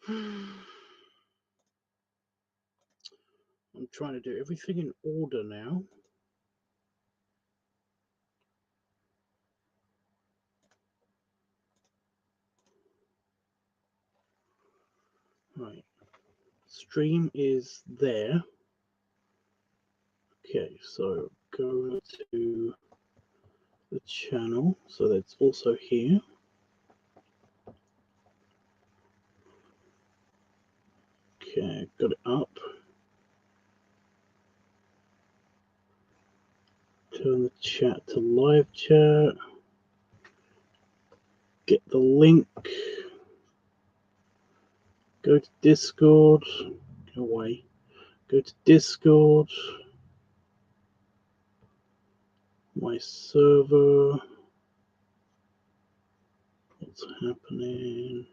I'm trying to do everything in order now. Right. Stream is there. Okay, so go to the channel. So that's also here. Okay, got it up. Turn the chat to live chat. Get the link. Go to Discord. Go away. Go to Discord. My server. What's happening?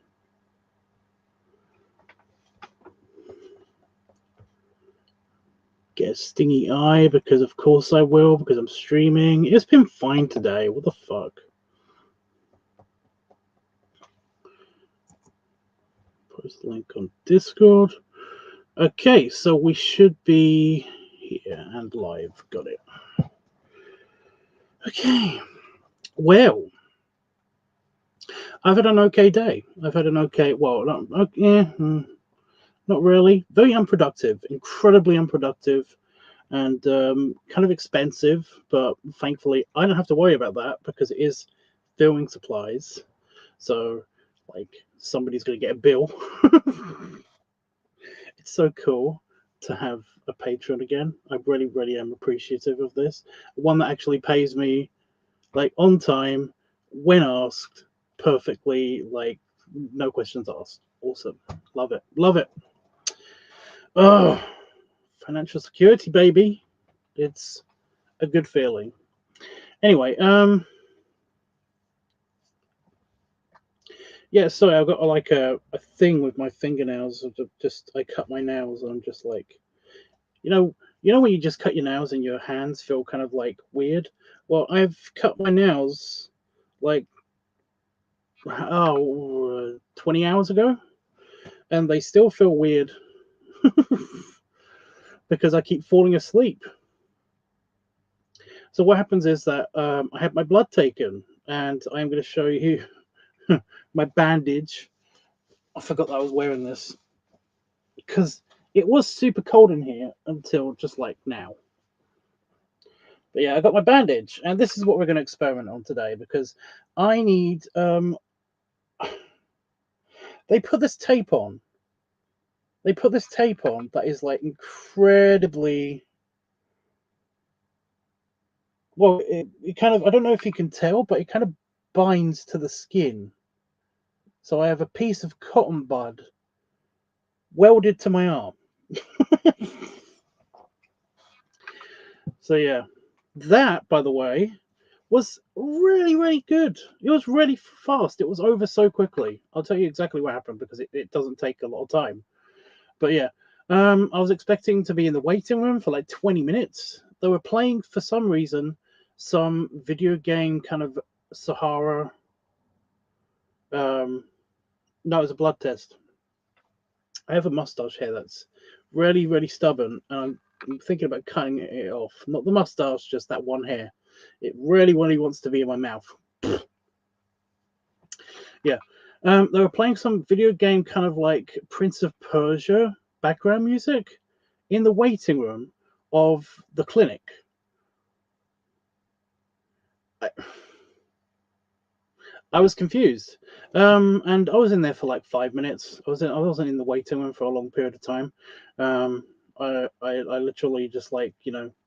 Get a stingy eye because of course I will, because I'm streaming. It's been fine today. What the fuck? Post the link on Discord. Okay, so we should be here and live. Got it. Okay. Well, I've had an okay day. I've had an okay, well, not really. Very unproductive, incredibly unproductive, and kind of expensive. But thankfully, I don't have to worry about that because it is filming supplies. So, like, somebody's going to get a bill. It's so cool to have a patron again. I really, really am appreciative of this. One that actually pays me, like, on time, when asked, perfectly, like, no questions asked. Awesome. Love it. Love it. Oh, financial security, baby. It's a good feeling. Anyway, yeah, sorry, I've got like a thing with my fingernails. Just I cut my nails and I'm just like, you know when you just cut your nails and your hands feel kind of like weird? Well, I've cut my nails like 20 hours ago and they still feel weird because I keep falling asleep. So what happens is that I had my blood taken and I'm going to show you my bandage. I forgot that I was wearing this because it was super cold in here until just like now. But yeah, I got my bandage, and this is what we're going to experiment on today because I need. They put this tape on. They put this tape on that is like incredibly. Well, it kind of. I don't know if you can tell, but it kind of binds to the skin. So I have a piece of cotton bud welded to my arm. So yeah, that, by the way, was really, really good. It was really fast. It was over so quickly. I'll tell you exactly what happened because it doesn't take a lot of time. But yeah, I was expecting to be in the waiting room for like 20 minutes. They were playing, for some reason, some video game kind of Sahara. No, it was a blood test. I have a mustache hair that's really, really stubborn, and I'm thinking about cutting it off. Not the mustache, just that one hair. It really, really wants to be in my mouth. Yeah. They were playing some video game kind of like Prince of Persia background music in the waiting room of the clinic. I was confused. And I was in there for like 5 minutes. I wasn't in the waiting room for a long period of time. I literally just like,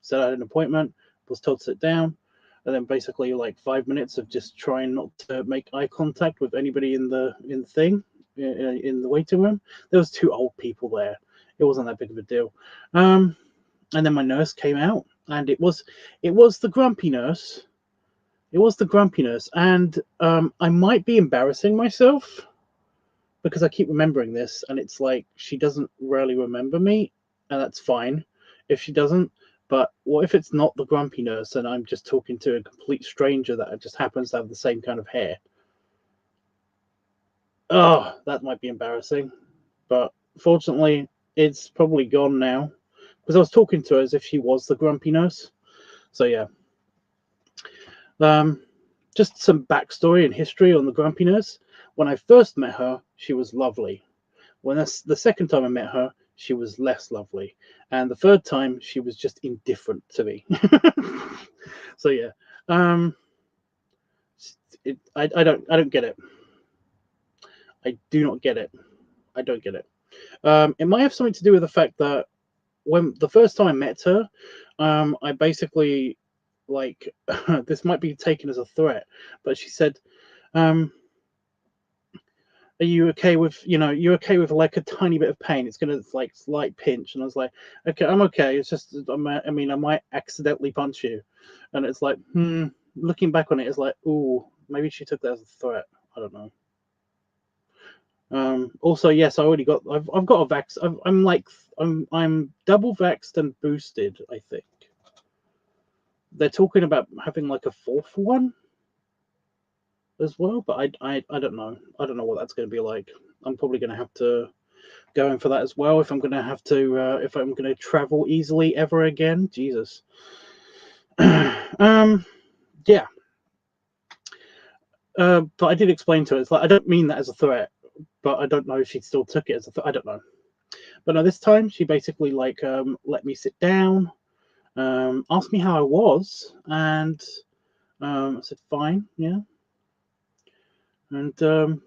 said I had an appointment, was told to sit down, and then basically like 5 minutes of just trying not to make eye contact with anybody in the thing in the waiting room. There was two old people there. It wasn't that big of a deal. And then my nurse came out, and it was the grumpy nurse. It was the grumpiness, and I might be embarrassing myself because I keep remembering this, and it's like she doesn't really remember me, and that's fine if she doesn't. But what if it's not the grumpy nurse and I'm just talking to a complete stranger that just happens to have the same kind of hair? Oh, that might be embarrassing. but fortunately, it's probably gone now because I was talking to her as if she was the grumpy nurse. So yeah. Just some backstory and history on the grumpy nurse. When I first met her, she was lovely. When the second time I met her, she was less lovely, and the third time she was just indifferent to me. So yeah, I don't get it. I do not get it. I don't get it. It might have something to do with the fact that when the first time I met her, I basically like this might be taken as a threat, but she said, "Are you okay with you okay with like a tiny bit of pain? It's gonna like slight pinch." And I was like, "Okay, I'm okay. It's just I mean I might accidentally punch you," and it's like looking back on it, it's like, ooh, maybe she took that as a threat. I don't know. Also, yes, I've got a vax. I'm double vaxxed and boosted. I think they're talking about having like a fourth one as well, but I don't know. I don't know what that's going to be like. I'm probably going to have to go in for that as well if I'm going to have to if I'm going to travel easily ever again. Jesus. Yeah. But I did explain to her, it's like I don't mean that as a threat, but I don't know if she still took it as a threat. I don't know. But no, this time she basically like let me sit down, asked me how I was, and I said fine, yeah, and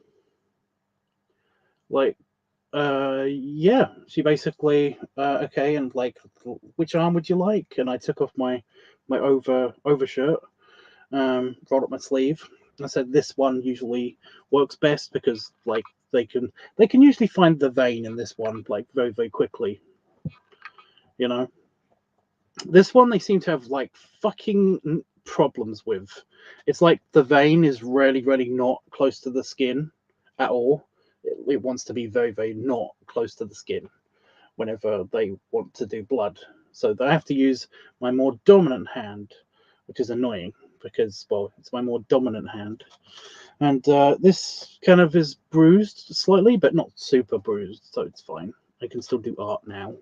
like yeah, she basically okay, and like which arm would you like? And I took off my overshirt, rolled up my sleeve. I said this one usually works best because like they can usually find the vein in this one like very quickly, you know. This one they seem to have like fucking problems with. It's like the vein is really not close to the skin at all. It wants to be very not close to the skin whenever they want to do blood. So they have to use my more dominant hand, which is annoying because, well, it's my more dominant hand. And this kind of is bruised slightly, but not super bruised, so it's fine. I can still do art now.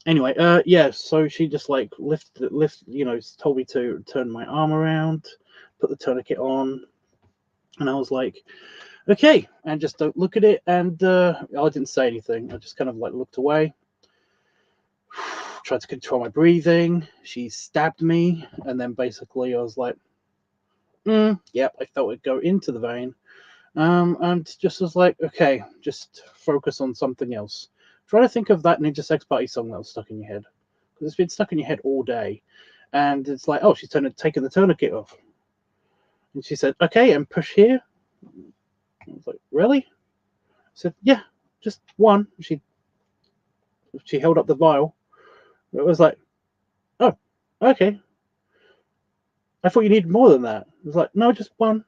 Anyway, yeah, so she just like told me to turn my arm around, put the tourniquet on, and I was like, okay, and just don't look at it. And I didn't say anything. I just kind of like looked away, tried to control my breathing. She stabbed me, and then basically I was like, yep, I felt it go into the vein. And just was like, okay, just focus on something else. Try to think of that Ninja Sex Party song that was stuck in your head. Because it's been stuck in your head all day. And it's like, oh, she's taken the tourniquet off. And she said, okay, and push here. I was like, really? I said, yeah, just one. She held up the vial. It was like, oh, okay. I thought you needed more than that. It was like, no, just one.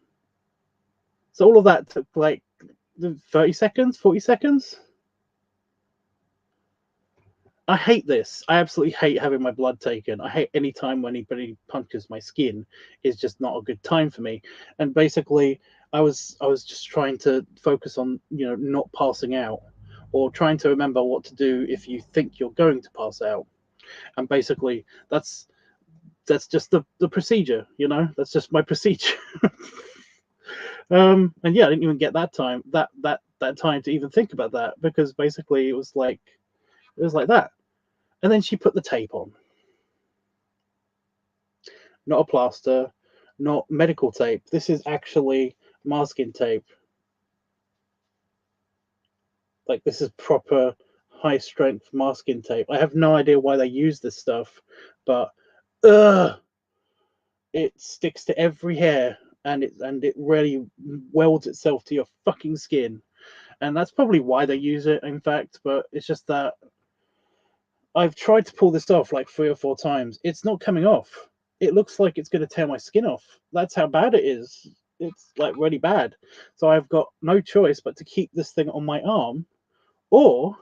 So all of that took like 30 seconds, 40 seconds. I hate this. I absolutely hate having my blood taken. I hate any time when anybody punches my skin. It's just not a good time for me. And basically, I was just trying to focus on not passing out, or trying to remember what to do if you think you're going to pass out. And basically, that's just the procedure. That's just my procedure. And yeah, I didn't even get that time to even think about that because basically it was like that. And then she put the tape on. Not a plaster, not medical tape. This is actually masking tape. Like, this is proper high strength masking tape. I have no idea why they use this stuff, but it sticks to every hair and it really welds itself to your fucking skin. And that's probably why they use it, in fact, but it's just that I've tried to pull this off like 3 or 4 times. It's not coming off. It looks like it's going to tear my skin off. That's how bad it is. It's like really bad. So I've got no choice but to keep this thing on my arm or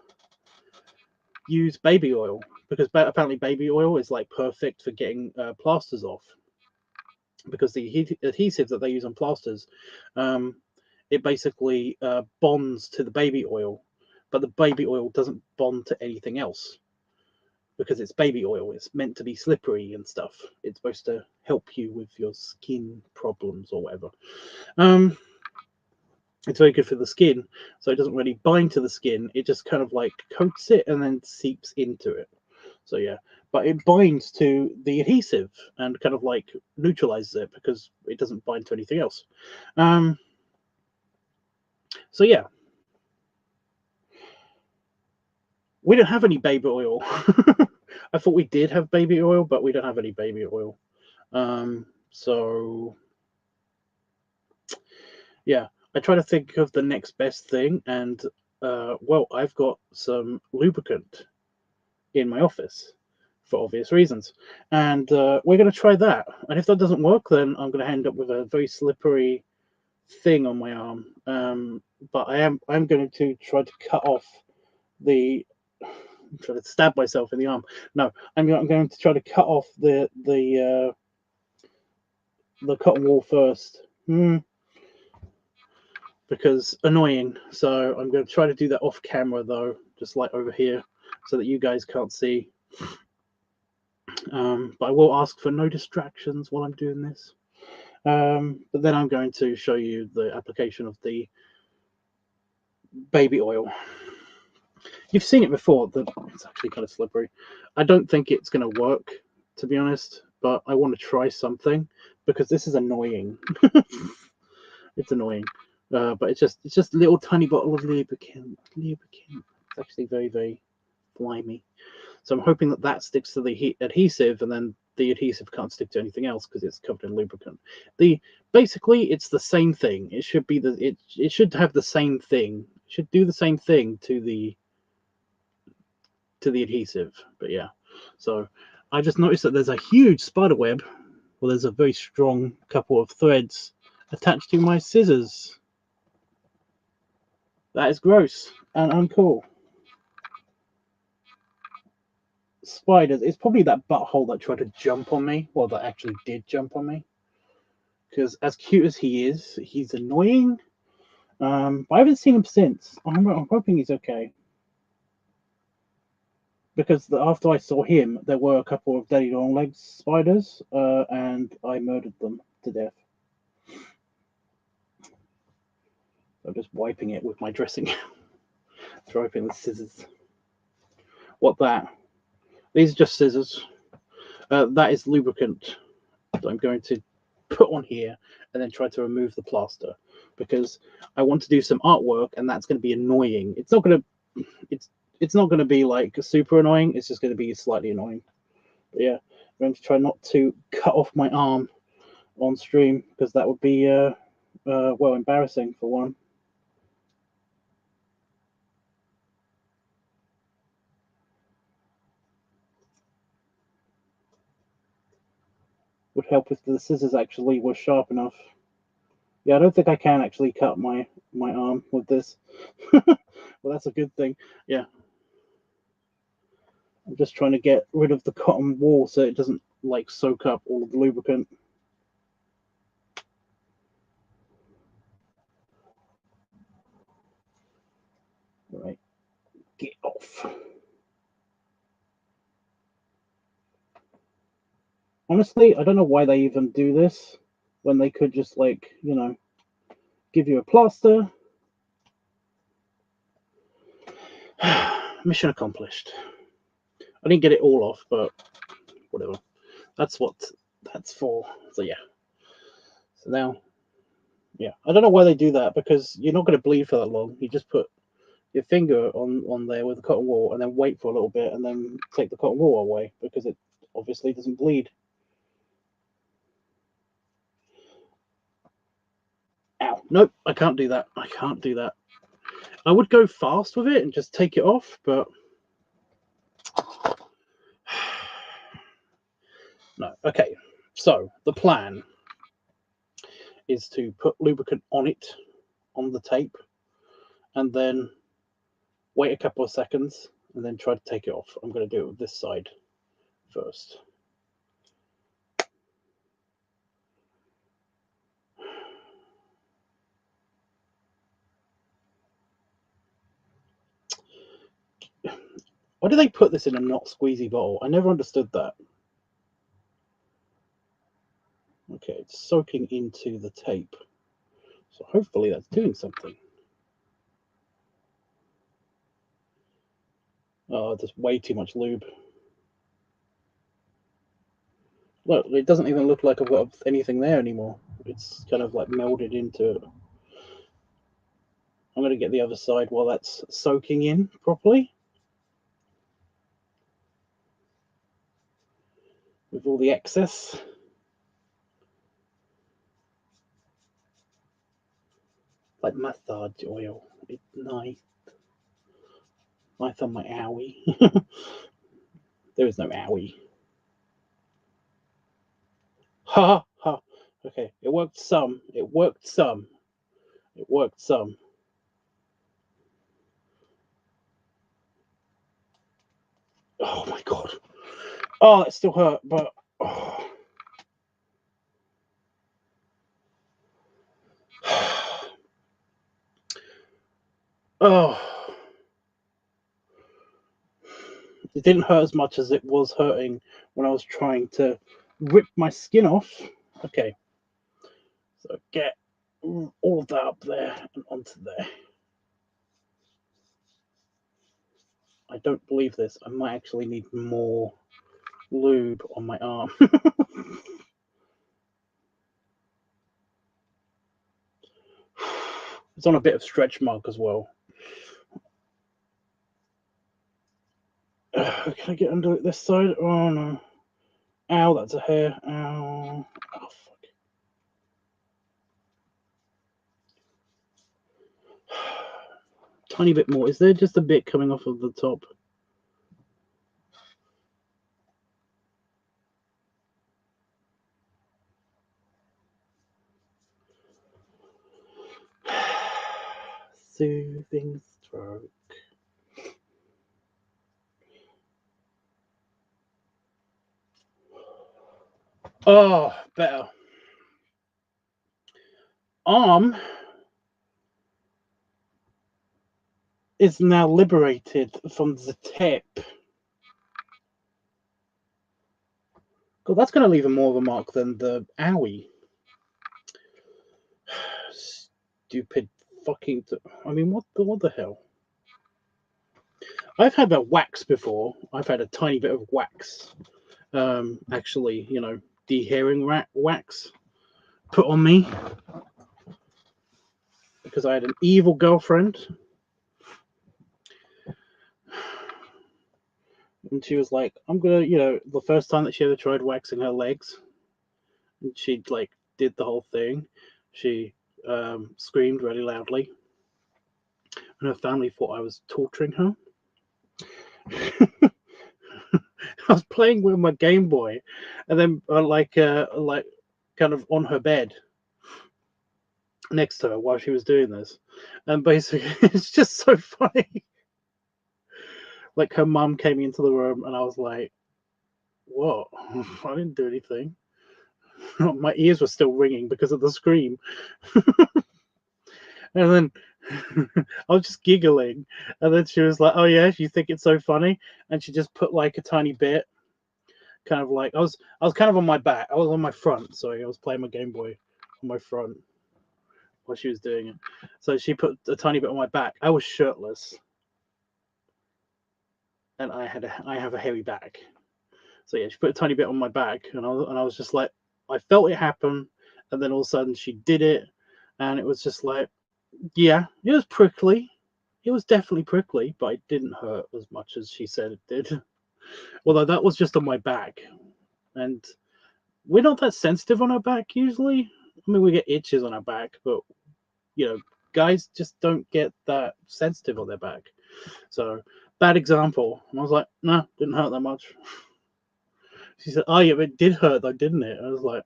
use baby oil, because apparently baby oil is like perfect for getting plasters off, because the adhesive that they use on plasters it basically bonds to the baby oil, but the baby oil doesn't bond to anything else because it's baby oil. It's meant to be slippery and stuff. It's supposed to help you with your skin problems or whatever. It's very good for the skin, so it doesn't really bind to the skin. It just kind of like coats it and then seeps into it. So yeah, but it binds to the adhesive and kind of like neutralizes it because it doesn't bind to anything else. So yeah, we don't have any baby oil. I thought we did have baby oil, but we don't have any baby oil. So yeah, I try to think of the next best thing, and well, I've got some lubricant in my office for obvious reasons, and we're going to try that. And if that doesn't work, then I'm going to end up with a very slippery thing on my arm. But I'm going to try to cut off the. I'm trying to stab myself in the arm. No, I'm going to try to cut off the cotton wool first. Because annoying. So I'm going to try to do that off camera though, just like over here, so that you guys can't see. But I will ask for no distractions while I'm doing this. But then I'm going to show you the application of the baby oil. You've seen it before. It's actually kind of slippery. I don't think it's going to work, to be honest, but I want to try something because this is annoying. It's annoying. But it's just a little tiny bottle of lubricant. It's actually very, very slimy. So I'm hoping that sticks to the adhesive, and then the adhesive can't stick to anything else because it's covered in lubricant. Basically it's the same thing. It should be it should have the same thing. It should do the same thing to the adhesive. But yeah, so I just noticed that there's a huge spider web. Well, there's a very strong couple of threads attached to my scissors. That is gross and uncool. Spiders. It's probably that butthole that tried to jump on me. Well, that actually did jump on me. Because as cute as he is, he's annoying. But I haven't seen him since. I'm hoping he's okay. Because after I saw him, there were a couple of daddy long legs spiders, and I murdered them to death. I'm just wiping it with my dressing. Wiping the scissors. What that? These are just scissors. That is lubricant that I'm going to put on here and then try to remove the plaster because I want to do some artwork, and that's going to be annoying. It's not going to be like super annoying. It's just going to be slightly annoying. But yeah, I'm going to try not to cut off my arm on stream because that would be well, embarrassing for one. Would help if the scissors actually were sharp enough. Yeah, I don't think I can actually cut my arm with this. Well, that's a good thing. Yeah. I'm just trying to get rid of the cotton wool so it doesn't like soak up all of the lubricant. All right, get off. Honestly, I don't know why they even do this when they could just, like, you know, give you a plaster. Mission accomplished. I didn't get it all off, but whatever. That's what that's for. So yeah. So now, yeah, I don't know why they do that because you're not going to bleed for that long. You just put your finger on there with the cotton wool and then wait for a little bit and then take the cotton wool away because it obviously doesn't bleed. Ow. Nope, I can't do that. I can't do that. I would go fast with it and just take it off, but no. Okay, so the plan is to put lubricant on it, on the tape, and then wait a couple of seconds and then try to take it off. I'm going to do it with this side first. Why do they put this in a not squeezy bottle? I never understood that. Okay, it's soaking into the tape. So hopefully that's doing something. Oh, there's way too much lube. Look, it doesn't even look like I've got anything there anymore. It's kind of like melded into it. I'm going to get the other side while that's soaking in properly. With all the excess. Like massage oil. It's nice. Nice on my owie. There is no owie. Ha ha. Okay, it worked some. It worked some. It worked some. Oh my god. Oh, it still hurt, but oh. Oh. It didn't hurt as much as it was hurting when I was trying to rip my skin off. Okay. So get all of that up there and onto there. I don't believe this. I might actually need more lube on my arm. It's on a bit of stretch mark as well. Can I get under it this side? Oh no. Ow, that's a hair. Ow. Oh, fuck. Tiny bit more. Is there just a bit coming off of the top? Soothing stroke. Oh, better. Arm is now liberated from the tip. God, that's going to leave more of a mark than the owie. Stupid fucking... I mean, what the hell? I've had that wax before. I've had a tiny bit of wax. Actually, you know, de-hairing wax put on me. Because I had an evil girlfriend. And she was like, I'm gonna, you know, the first time that she ever tried waxing her legs, and she like did the whole thing, she screamed really loudly, and her family thought I was torturing her. I was playing with my Game Boy, and then like kind of on her bed next to her while she was doing this, and basically it's just so funny. Like her mum came into the room, and I was like, "What? I didn't do anything." My ears were still ringing because of the scream. And then I was just giggling, and then she was like, "Oh yeah, you think it's so funny?" And she just put like a tiny bit, kind of like I was kind of on my back. I was on my front. Sorry, I was playing my Game Boy on my front while she was doing it. So she put a tiny bit on my back. I was shirtless, and I have a hairy back. So yeah, she put a tiny bit on my back, and I was just like, I felt it happen, and then all of a sudden she did it, and it was just like, yeah, it was prickly. It was definitely prickly, but it didn't hurt as much as she said it did. Although that was just on my back, and we're not that sensitive on our back usually. I mean, we get itches on our back, but you know, guys just don't get that sensitive on their back. So bad example. And I was like, no, didn't hurt that much. She said, oh yeah, but it did hurt though, didn't it? I was like,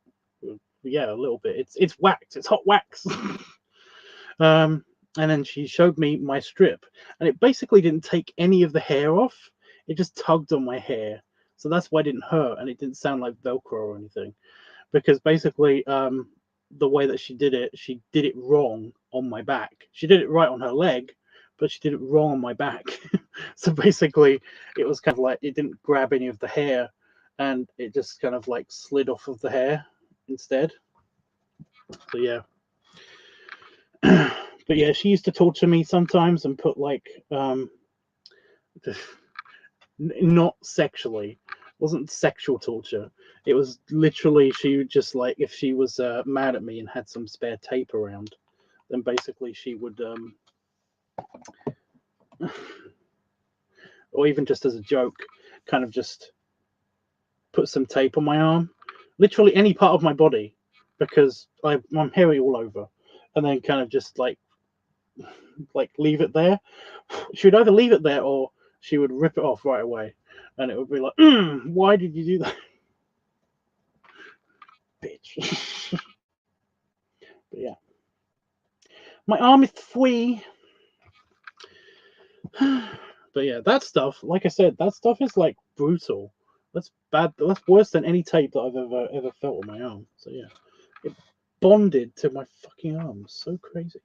yeah, a little bit. It's wax. It's hot wax. And then she showed me my strip, and it basically didn't take any of the hair off. It just tugged on my hair. So that's why it didn't hurt, and it didn't sound like Velcro or anything. Because basically, the way that she did it wrong on my back. She did it right on her leg, but she did it wrong on my back. So basically, it was kind of like it didn't grab any of the hair, and it just kind of like slid off of the hair instead. So yeah. But yeah, she used to torture me sometimes and put like not sexually, it wasn't sexual torture. It was literally she would just like if she was mad at me and had some spare tape around, then basically she would or even just as a joke, kind of just put some tape on my arm, literally any part of my body, because I'm hairy all over, and then kind of just like leave it there. She would either leave it there or she would rip it off right away, and it would be like, why did you do that, bitch? But yeah, my arm is free. But yeah, that stuff, like I said, that stuff is like brutal. That's bad. That's worse than any tape that I've ever felt on my arm. So yeah, it bonded to my fucking arm. So crazy.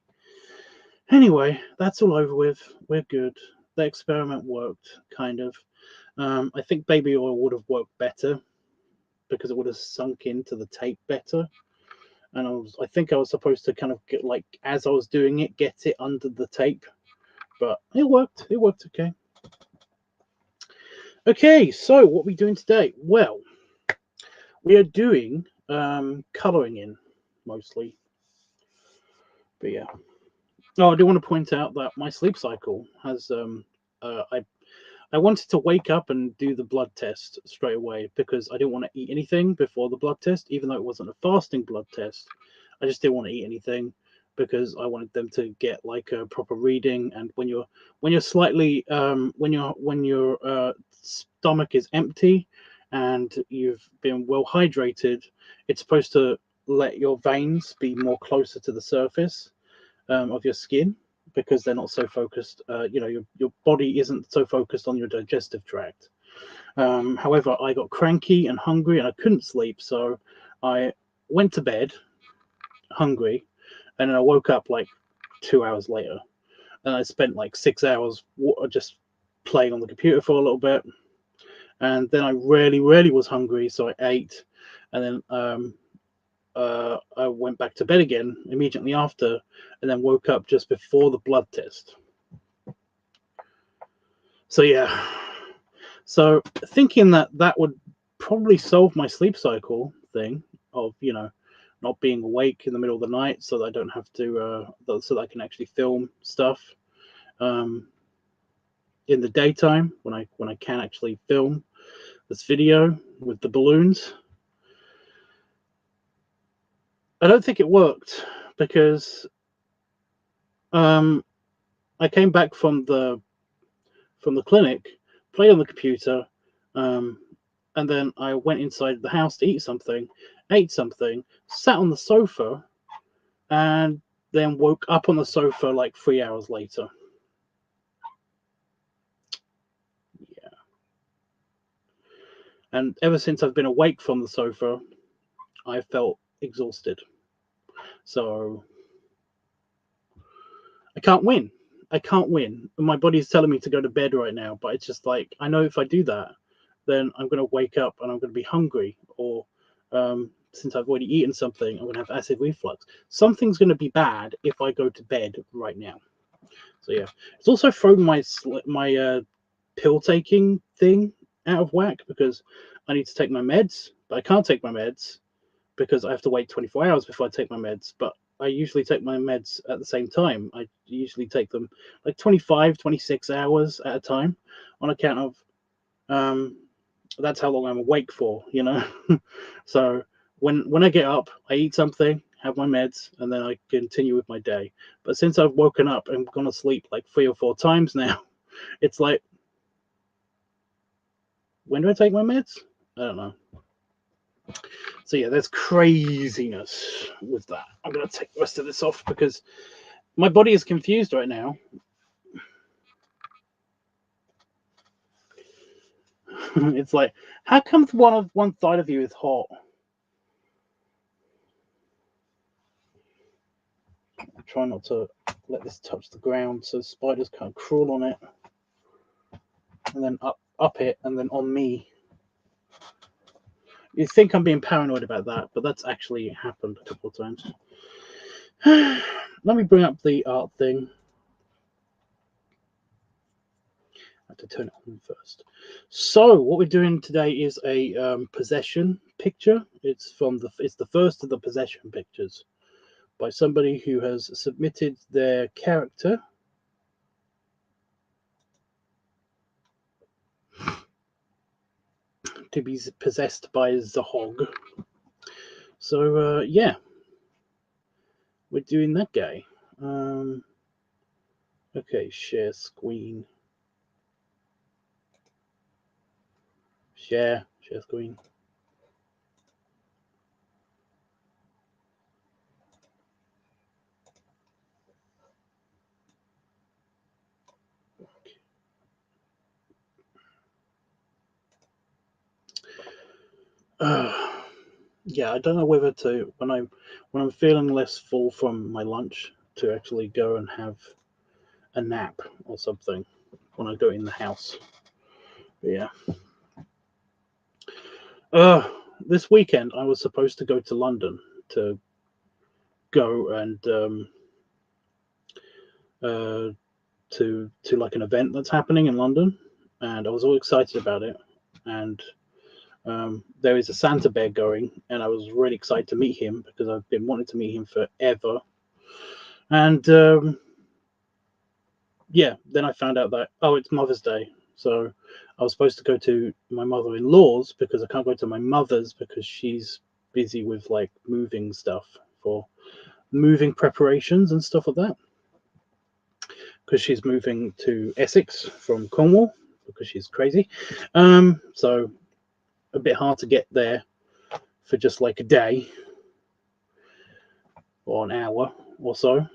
Anyway, that's all over with. We're good. The experiment worked, kind of. I think baby oil would have worked better because it would have sunk into the tape better. And I think I was supposed to kind of get like as I was doing it, get it under the tape, but it worked. It worked okay. Okay, so what are we doing today? Well, we are doing coloring in mostly, but yeah. Oh, I do want to point out that my sleep cycle has I wanted to wake up and do the blood test straight away because I didn't want to eat anything before the blood test, even though it wasn't a fasting blood test. I just didn't want to eat anything because I wanted them to get like a proper reading. And when you're slightly when your stomach is empty and you've been well hydrated, it's supposed to let your veins be more closer to the surface of your skin because they're not so focused. Your body isn't so focused on your digestive tract. However, I got cranky and hungry and I couldn't sleep, so I went to bed hungry, and then I woke up like 2 hours later, and I spent like 6 hours just playing on the computer for a little bit, and then I really was hungry, so I ate, and then I went back to bed again immediately after, and then woke up just before the blood test. So yeah, so thinking that would probably solve my sleep cycle thing of not being awake in the middle of the night, so that I don't have to so that I can actually film stuff in the daytime when I can actually film this video with the balloons. I don't think it worked because I came back from the clinic, played on the computer, and then I went inside the house to eat something, ate something, sat on the sofa, and then woke up on the sofa like 3 hours later. Yeah. And ever since I've been awake from the sofa, I felt exhausted. So I can't win. I can't win. My body's telling me to go to bed right now, but it's just like, I know if I do that, then I'm going to wake up and I'm going to be hungry, or since I've already eaten something, I'm going to have acid reflux. Something's going to be bad if I go to bed right now. So yeah, it's also thrown my pill taking thing out of whack because I need to take my meds, but I can't take my meds because I have to wait 24 hours before I take my meds. But I usually take my meds at the same time. I usually take them like 25, 26 hours at a time on account of that's how long I'm awake for, So when I get up, I eat something, have my meds, and then I continue with my day. But since I've woken up and gone to sleep like 3 or 4 times now, it's like, when do I take my meds? I don't know. So yeah, there's craziness with that. I'm going to take the rest of this off because my body is confused right now. It's like, how come one side of you is hot? Try not to let this touch the ground so spiders can't crawl on it. and then up it, and then on me. You think I'm being paranoid about that, but that's actually happened a couple of times. Let me bring up the art thing. I have to turn it on first. So what we're doing today is a possession picture. It's the first of the possession pictures by somebody who has submitted their character to be possessed by the hog. So yeah, we're doing that guy. Okay, share screen. Share screen. Yeah, I don't know whether to when I'm feeling less full from my lunch to actually go and have a nap or something when I go in the house. But yeah. This weekend I was supposed to go to London to go and to like an event that's happening in London, and I was all excited about it. And there is a Santa Bear going, and I was really excited to meet him because I've been wanting to meet him forever. And yeah, then I found out that, oh, it's Mother's Day. So I was supposed to go to my mother-in-law's because I can't go to my mother's because she's busy with like moving stuff for moving preparations and stuff like that. Because she's moving to Essex from Cornwall because she's crazy. So a bit hard to get there for just like a day or an hour or so.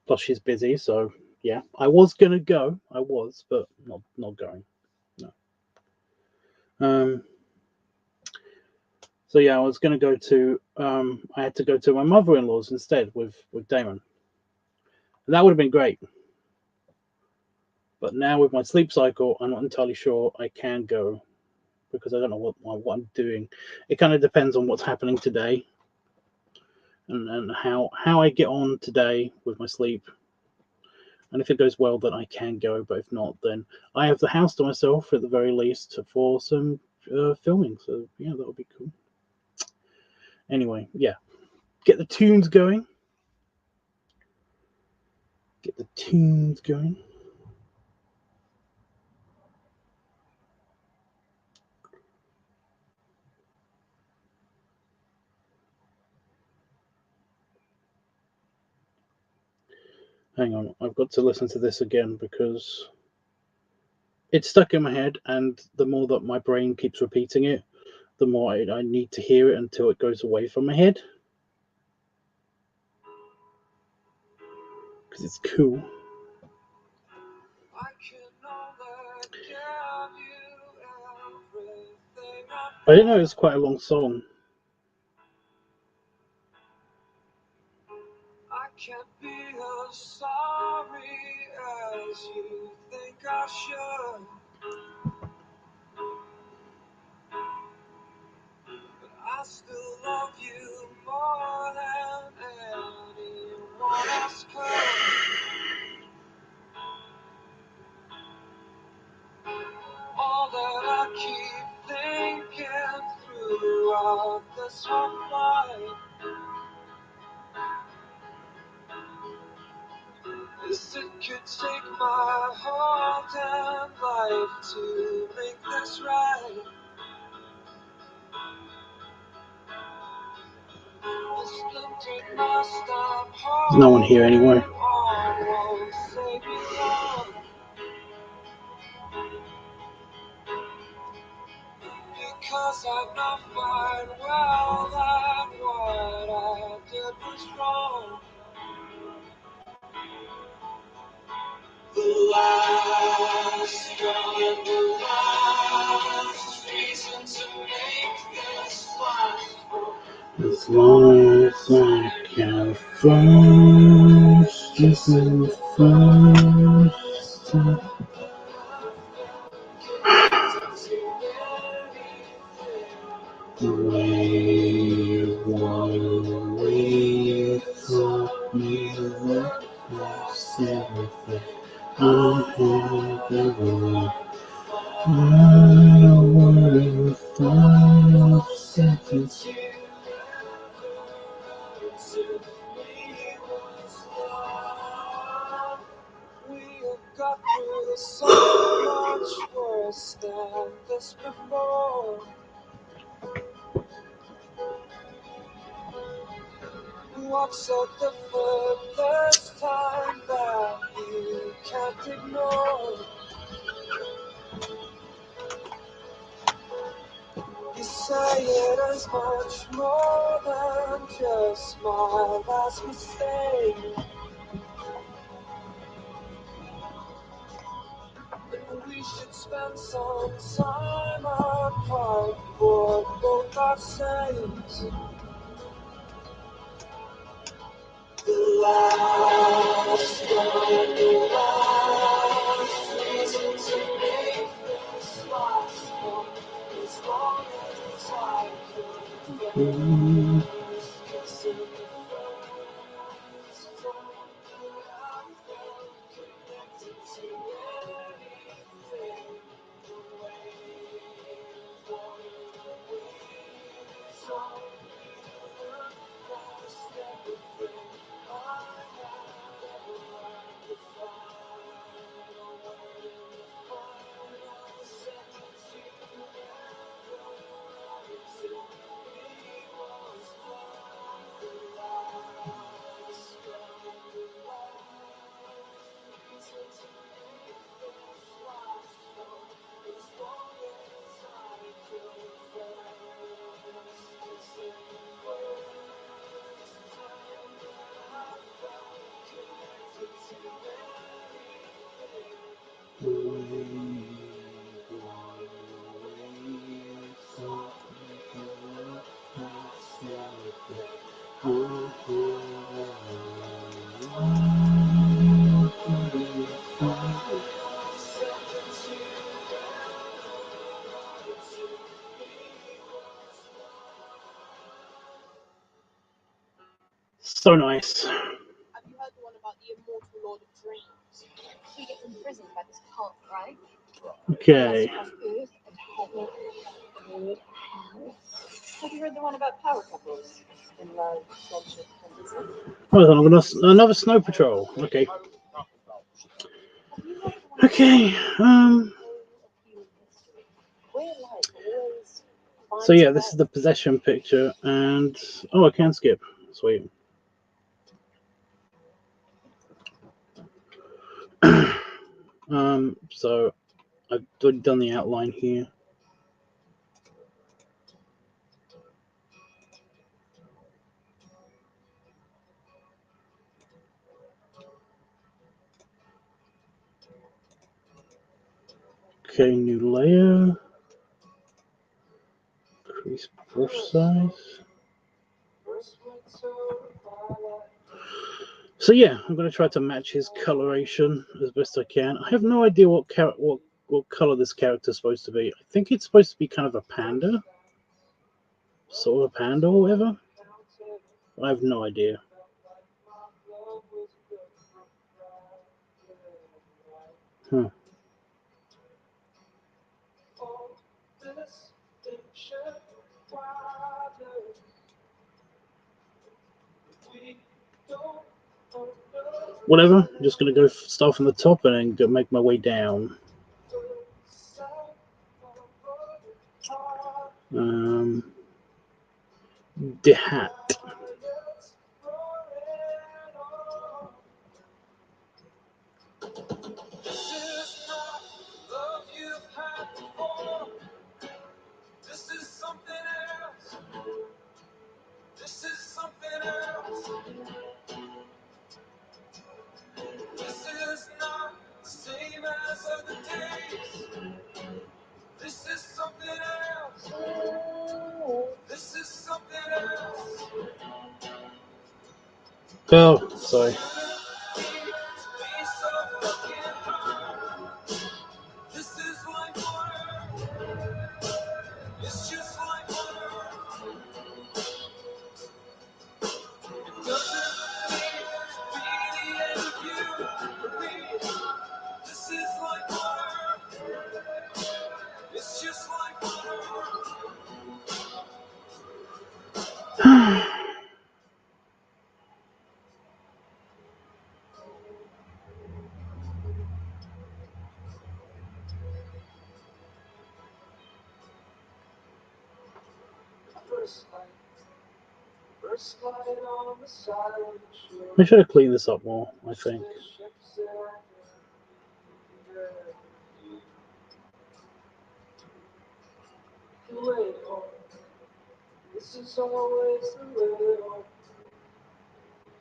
Plus she's busy, so yeah. I was gonna go, but not going. No. So yeah, I was gonna go to I had to go to my mother-in-law's instead with Damon. And that would have been great. But now with my sleep cycle, I'm not entirely sure I can go because I don't know what I'm doing. It kind of depends on what's happening today and how I get on today with my sleep. And if it goes well, then I can go. But if not, then I have the house to myself at the very least for some filming. So yeah, that would be cool. Anyway, yeah, get the tunes going. Get the tunes going. Hang on, I've got to listen to this again because it's stuck in my head, and the more that my brain keeps repeating it, the more I need to hear it until it goes away from my head. Because it's cool. I didn't know it was quite a long song. I can't be as sorry as you think I should. But I still love you more than anyone else could. All that I keep thinking throughout this whole fight is it could take my whole damn life to make this right. There's no one here anyway. Because I know fine well that what I did was wrong. The last straw and the last reason to make this last. As long as I can first, this is the first. Got through so much worse than this before. What's at the furthest time that you can't ignore? You say it as much more than just my last mistake. We should spend some time apart for both our sakes. The last one, the last reason to make this last one as long as I could. Kiss in the first time that I felt connected to anything. The way you wanted to be so near the past, everything I had ever learned to find a word in the final sentence you never wanted to be was blind. The last one, the last reason to make this last one as long as I could first kiss in the first time that I felt connected to anything. The way you thought you could past everything. So nice. Have you heard the one about the immortal Lord of Dreams? He gets imprisoned by this cult, right? Okay. Of earth and heaven, good hell. Have you heard the one about power couples? In love, friendship, and desire? Oh, another snow patrol. Okay. Have you heard the one Okay. where life always finds So yeah, a this is way? the possession picture, and oh, I can skip. Sweet. So I've done the outline here. Okay, new layer. Increase brush size. So yeah, I'm going to try to match his coloration as best I can. I have no idea what color this character is supposed to be. I think it's supposed to be kind of a panda. Sort of panda or whatever. I have no idea. Huh. Whatever, I'm just going to go start from the top and then go make my way down. The hat. This is something else. This is something else. This is not the same as other days. This is something else. This is something else. Oh, sorry. This is like water. It's just like water. First light on the silent shore. I should have cleaned this up more, I think. This is always the way home.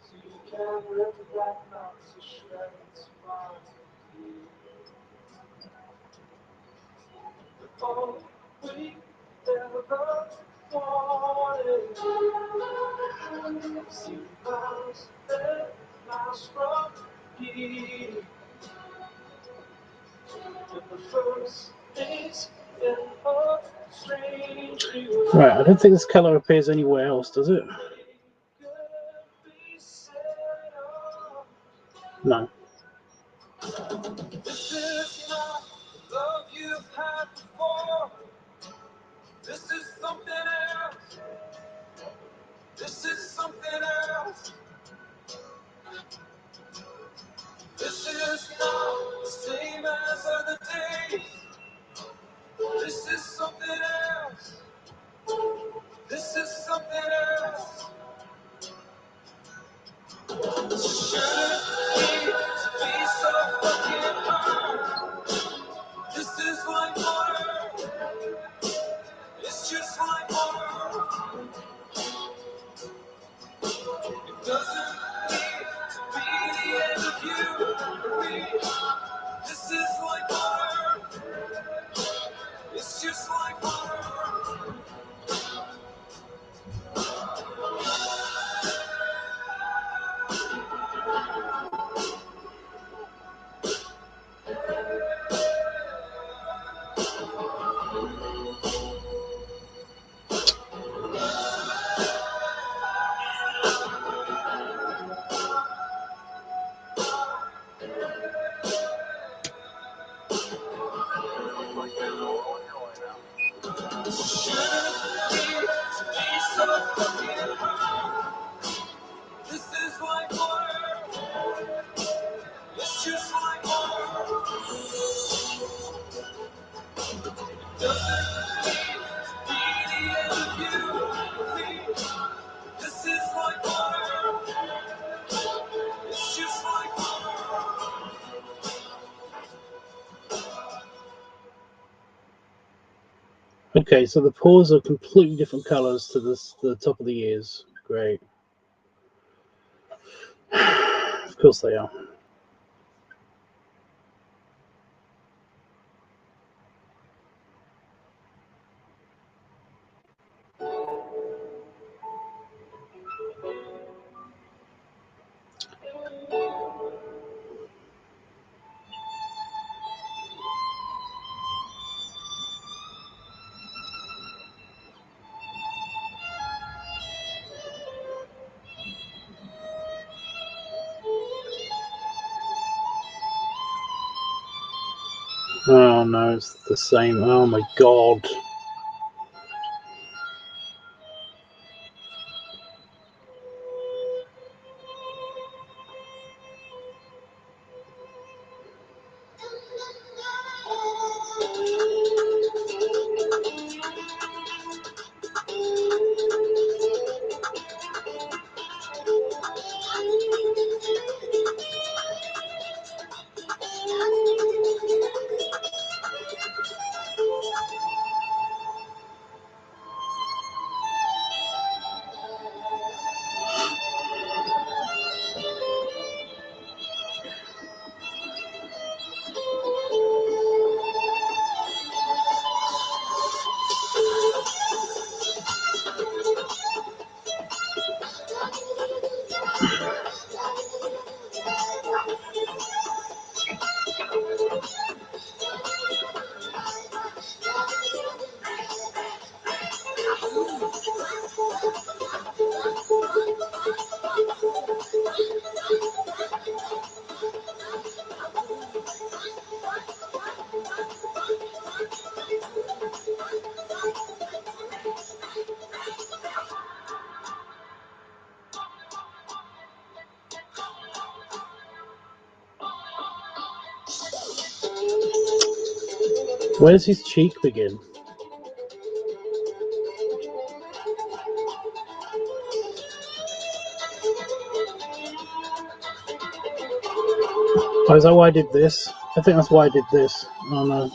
So you can rip the black mountains to shreds. All we ever wanted. See miles and miles from here. And the first things in a strange new Right, I don't think this color appears anywhere else, does it? No. This is not the love you've had before. This is something else. This is something else. This is not the same as other days. This is something else. This is something else. Shouldn't need to be so fucking hard. This is like water. It's just like water. It doesn't need to be the end of you or me. This is like water. It's just like water. This is like water. It's just like water. Doesn't need to be the end of you or me. This is like water. It's just like water. Okay, so the paws are completely different colors to the top of the ears. Great. Of course they are. Oh no, it's the same. Oh my god. Where's his cheek begin? Oh, is that why I did this? I think that's why I did this. Oh no.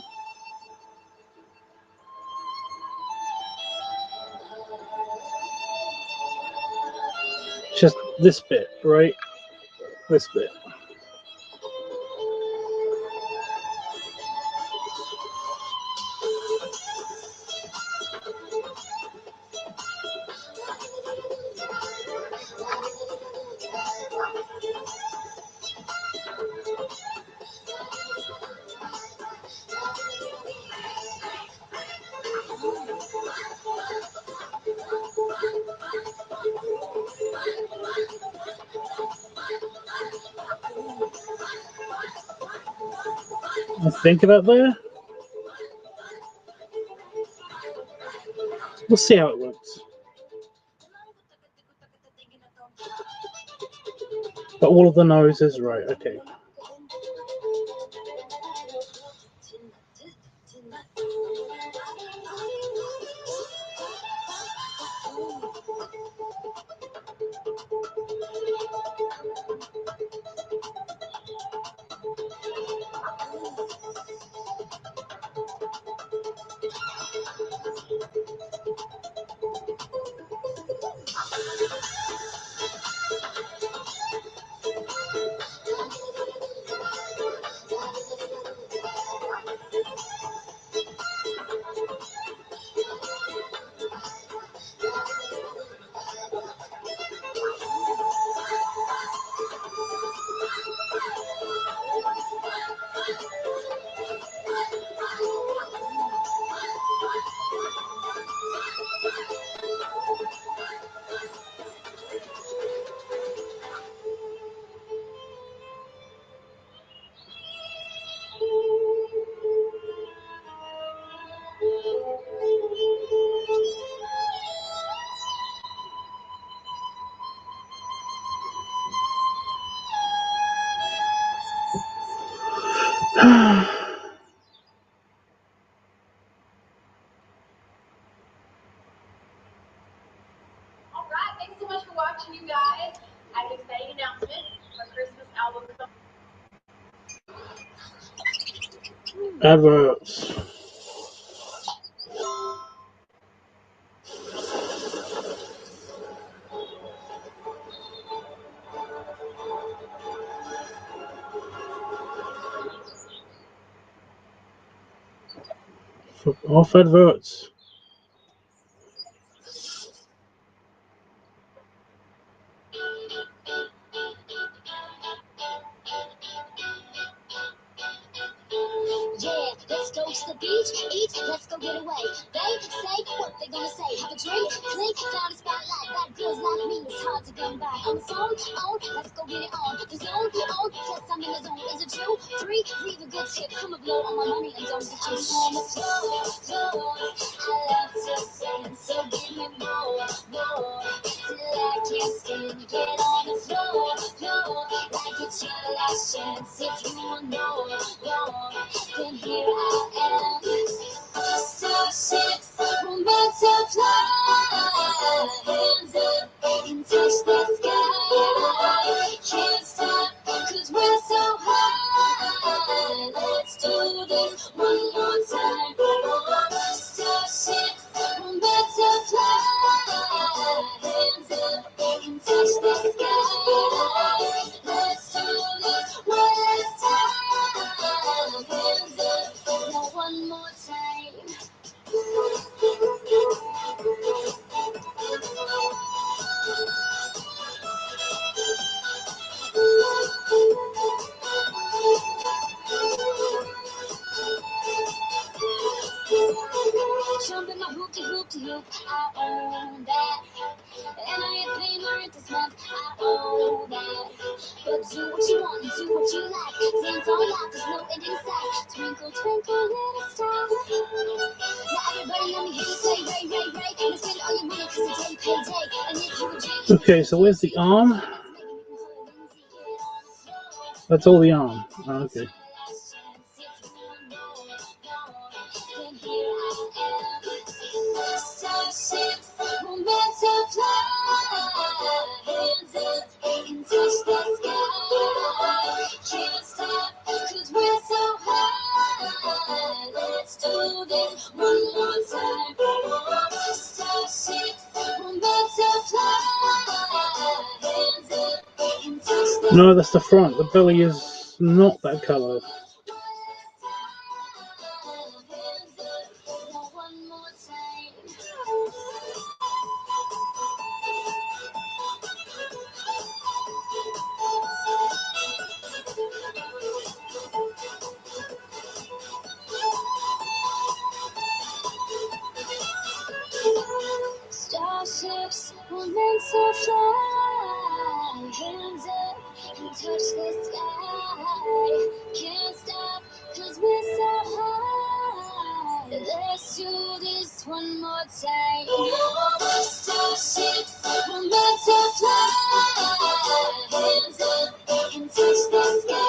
Just this bit, right? This bit. Think about there. We'll see how it looks. But all of the noses, right? Okay. Thanks so much for watching, you guys. I have an exciting announcement. Our Christmas album comes. Adverts. Off adverts. Yeah, let's go to the beach, eat, let's go get away. They say what they gonna say. Have a drink, drink, down the spotlight. Bad girls like me, it's hard to come by. On the phone, let's go get it on. The zone, yes, I'm in the zone. Is it true? Three, leave a good tip. Come and blow on my money and don't get you on the floor, floor. I love to sing, so give me more, more. Till I can't stand, get on the floor, floor. Like it's your last chance. If you want more, more. Then here I am, so sick, we're meant to fly. Hands up and touch the sky. Can't stop, cause we're so high. Let's do this one more time. So sick, we're meant to fly. Hands up and touch the sky. Let's do this one last time. Hands up, now one more time. Jumping my hoopty hoopty hoop, I own that. And I ain't paying my rent this month, I own that. But do what you want, do what you like. Dance all night, there's no end in sight. Twinkle, twinkle, little star. Now everybody let me hear you say, Ray, Ray, Ray. And spend all your money cause it's ain't payday. And if you a G, Okay, so where's the arm? That's all the arm. Oh, okay. Hands up and touch the sky. Can't stop. No, that's the front. The belly is not that colour. Starships were meant to fly. Hands up and touch the sky. Can't stop 'cause we're so high. Let's do this one more time. Starships were meant to fly. Hands up and touch the sky.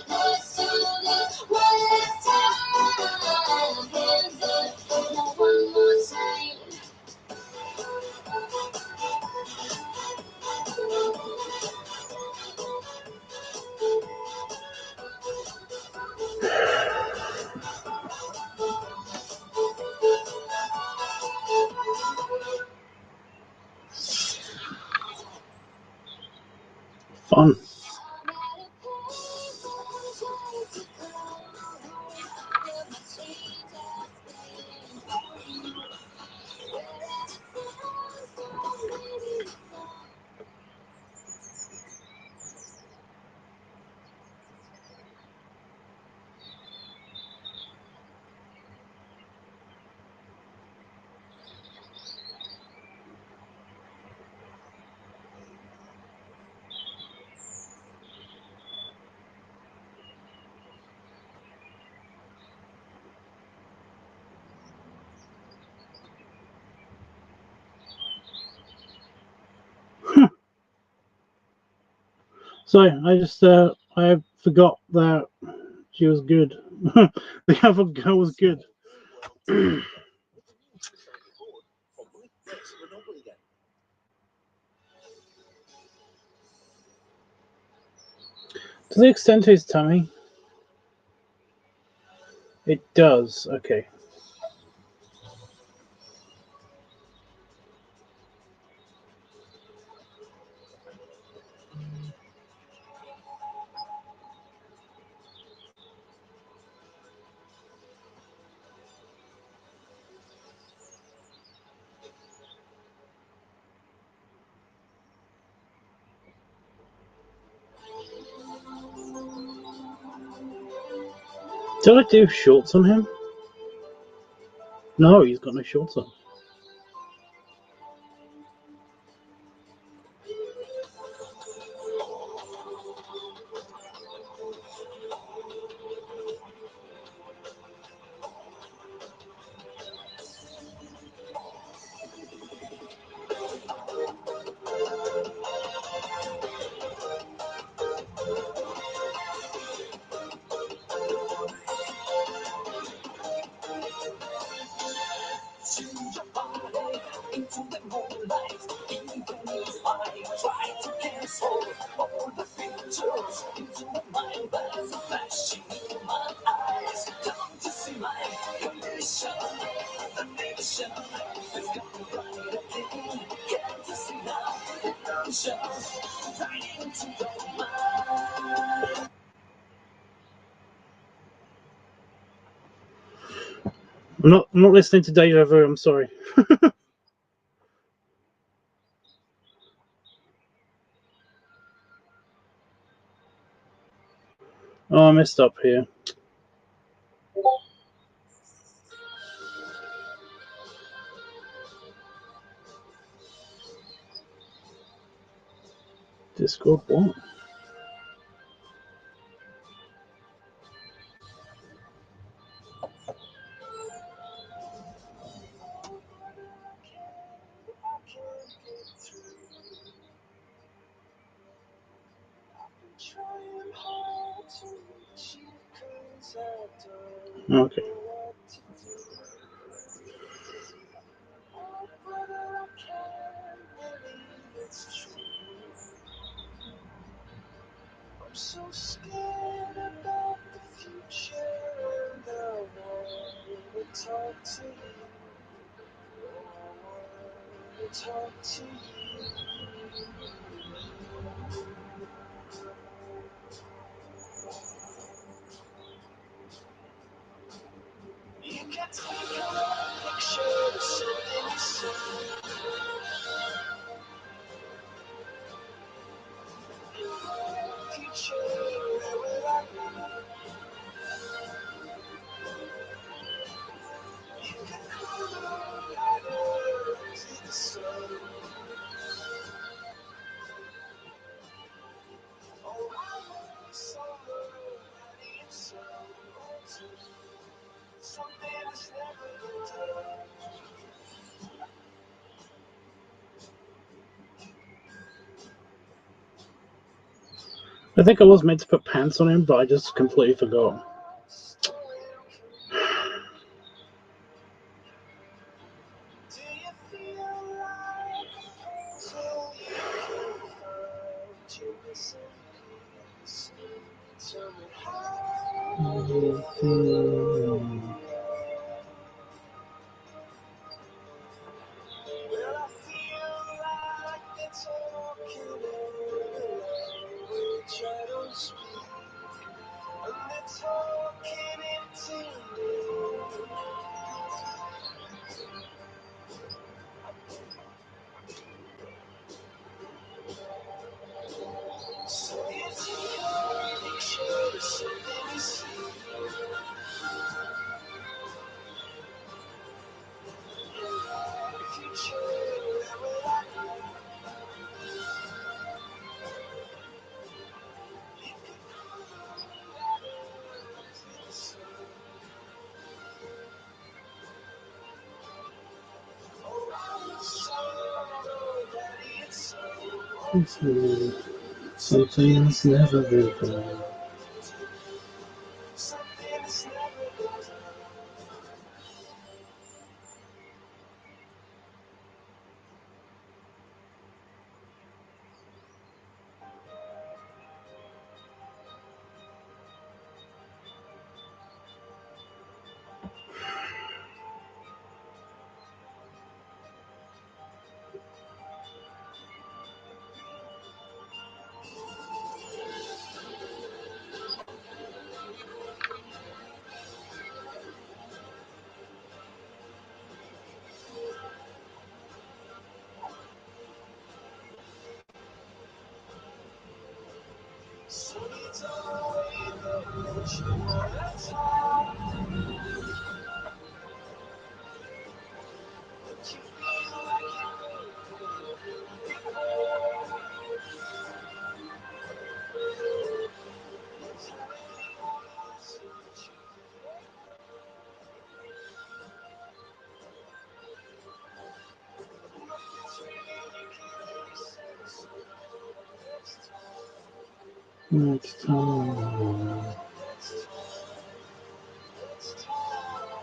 Let's do this one last time. Hands up, now one more time. Fun. So I just I forgot that she was good. The other girl was good. To the extent of his tummy, it does. Okay. Did I do shorts on him? No, he's got no shorts on. Into the moonlight, even if I try to cancel all the pictures into my mind that's flashing in my eyes. Don't you see my condition? The nation is gone right again. Can't you see now the ocean right into your mind? I'm not listening to Deja Vu. I'm sorry. Oh, I messed up here. Discord what? Okay. I'm so scared about the future, and I want to talk to you. I want to talk to you. You can take a picture of something you see. Future, where will I be? You can climb a ladder to the sun. Oh, I want somebody and something that's never been done. I think I was meant to put pants on him, but I just completely forgot. Do you feel like until you can find your missing piece? Tell me how you feel. Well, I feel like they're talking in a language I don't speak, and they're talking it to me. So you take a picture of something you see. Future, where will I be? You can climb a ladder to the sun. Oh, I want somebody and Something that's never been done. something that's never been done. So you don't wake up that you wanna talk, but you feel like you're before. It's really wants what you but it's really you can only say so. Next time, Next time. next time, next time.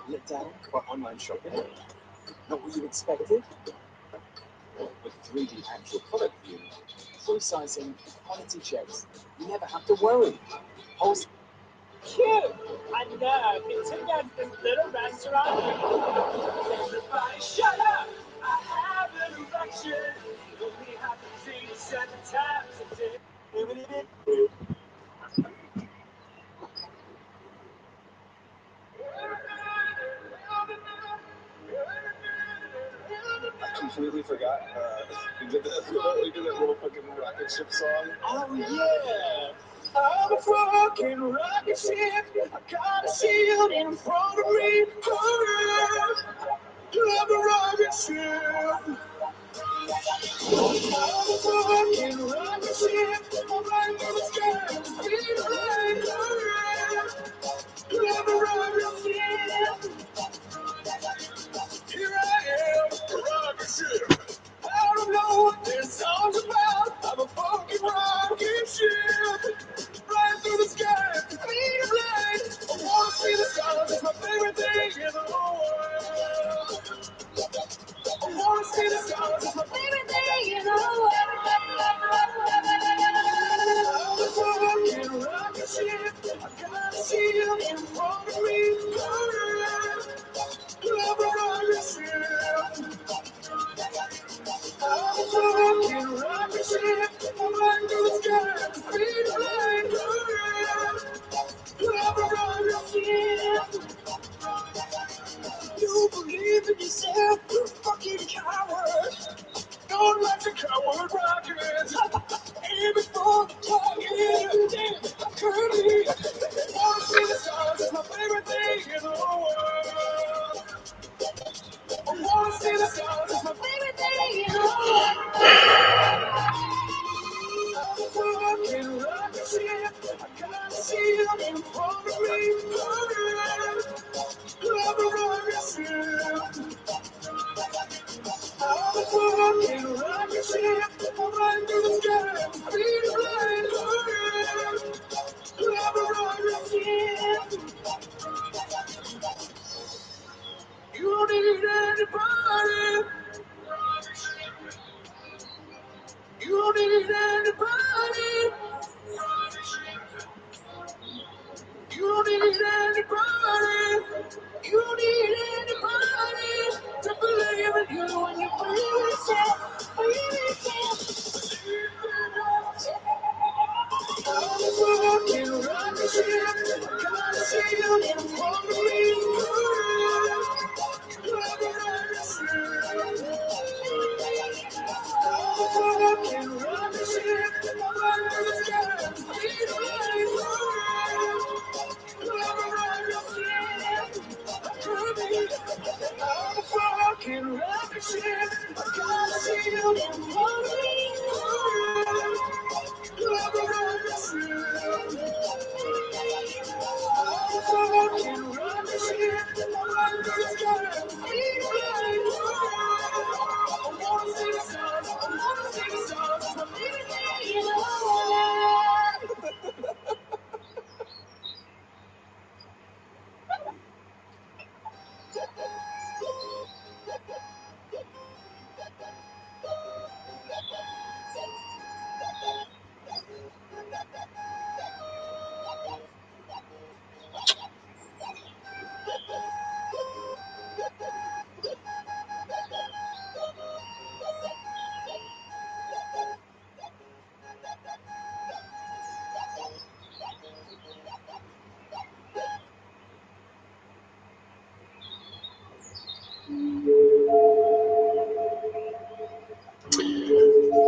Let down by online shopping? Not what you expected? With 3D actual product view, full sizing, quality checks, you never have to worry. Wholesale. Cute! I know, it's against this little restaurant. Everybody shut up! I have an erection. You only have to see 7 times a day. I completely forgot. We did that little fucking rocket ship song. Oh yeah! I'm a fucking rocket ship. I got a shield in front of me. I'm a rocket ship. I'm a fucking rocket ship. I'm flying through the sky, speed of light. I'm a rocket ship. Here I am, a rocket ship. I don't know what this song's about. I'm a fucking rocket ship. Flying through the sky, speed of light. I wanna see the stars. you believe in yourself, you're a fucking coward. Don't like the coward rockets. Aiming for the target. Damn, curly. Wanna see the stars is my favorite thing in the world. I wanna see the stars is my favorite thing in the world. I'm a fucking rocket ship. I gotta see them in front of me. I'm a rocket ship. I'm a fucking rocket ship. I'm flying through the sky. Feet flying. I'm a rocket ship. You don't need anybody. You don't need anybody. You don't need anybody. You don't need anybody to believe in you when you believe in yourself. Believe in yourself. I'm a fucking rocket ship. Gotta see you in front of me. I'm a rocket ship. I'm a fucking rocket ship. I'm flying through the sky. Feet flying. I'm a rocket ship. I'm a fucking rocket ship. I gotta see you in front of me. I'm a rocket ship. I'm a fucking rocket ship. I'm flying through the sky. Feet flying. I wanna see the stars. I wanna see the stars. My favorite thing in the world.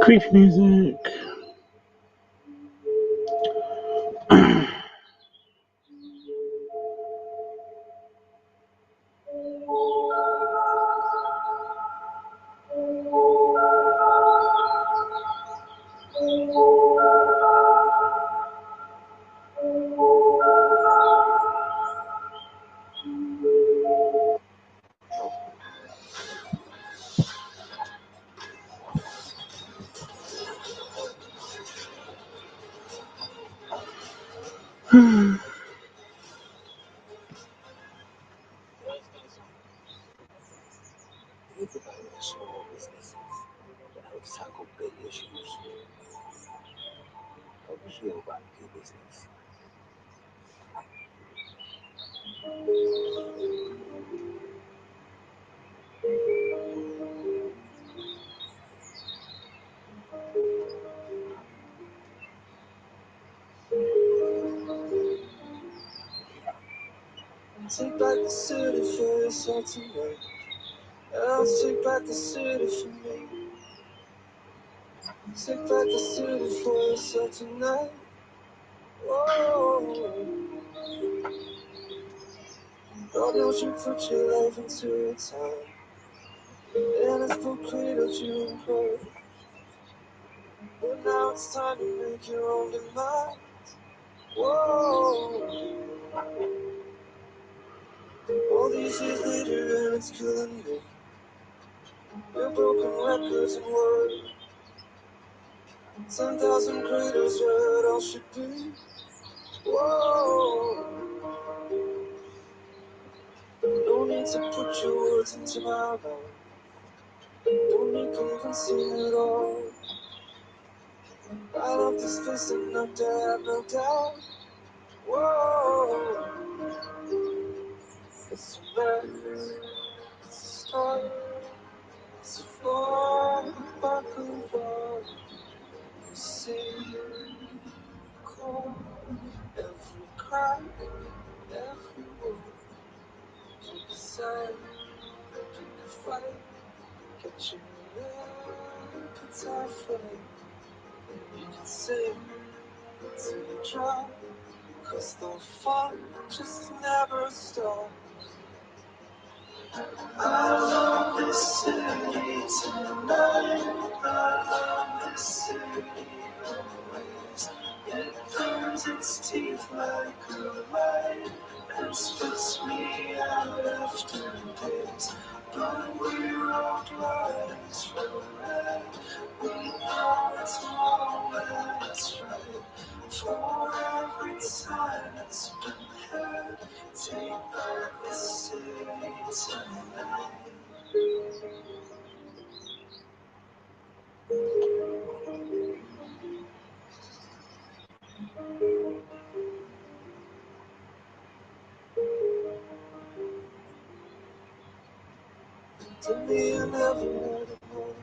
Creepy music. Think about small businesses that help tackle big issues. Help heal about your business. Take back the city for yourself tonight. I'll take back the city for me. Take back the city for yourself tonight. Whoa. God knows you put your life into your time, and it's so clear that you employ. But now it's time to make your own demise. Whoa. All these years later, and it's killing me. Your broken records and words. 10,000 craters where it all should be. Whoa. No need to put your words into my mouth. Don't need convincing at all. I love this face and no doubt, no doubt. Whoa. It's a mess. It's a start. It's a fall. Back and forth. You see, cold. Every crack. Every word. You decide. fight. Get your appetite flame. You can sing till you drop, 'cause the fun just never stops. I love this city tonight. I love this city always. It burns its teeth like a light and spits me out after days. But we're all liars for it. We know it's wrong and it's right. For every time it's been hurt, take back the city tonight. To me, I never would have known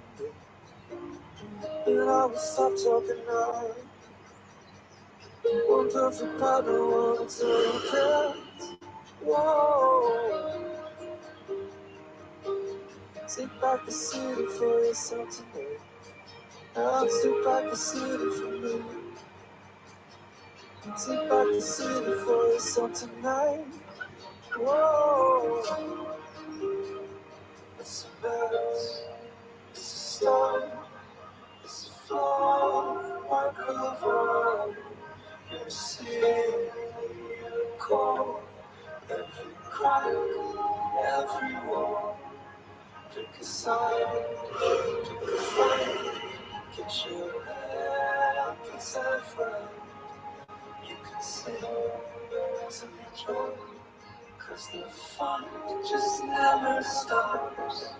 that I would stop talking now. One perfect partner, one take it. Whoa. Take back the city for yourself today. I'll take back the city for me. Take back the city for yourself tonight. Whoa. It's a mess. It's a start. It's a flaw. Why cover? You see, you call. Every crack, every wall. Pick a side, pick a fight. Get your appetite right. You can sing to be drunk, 'cause the fun just never stops.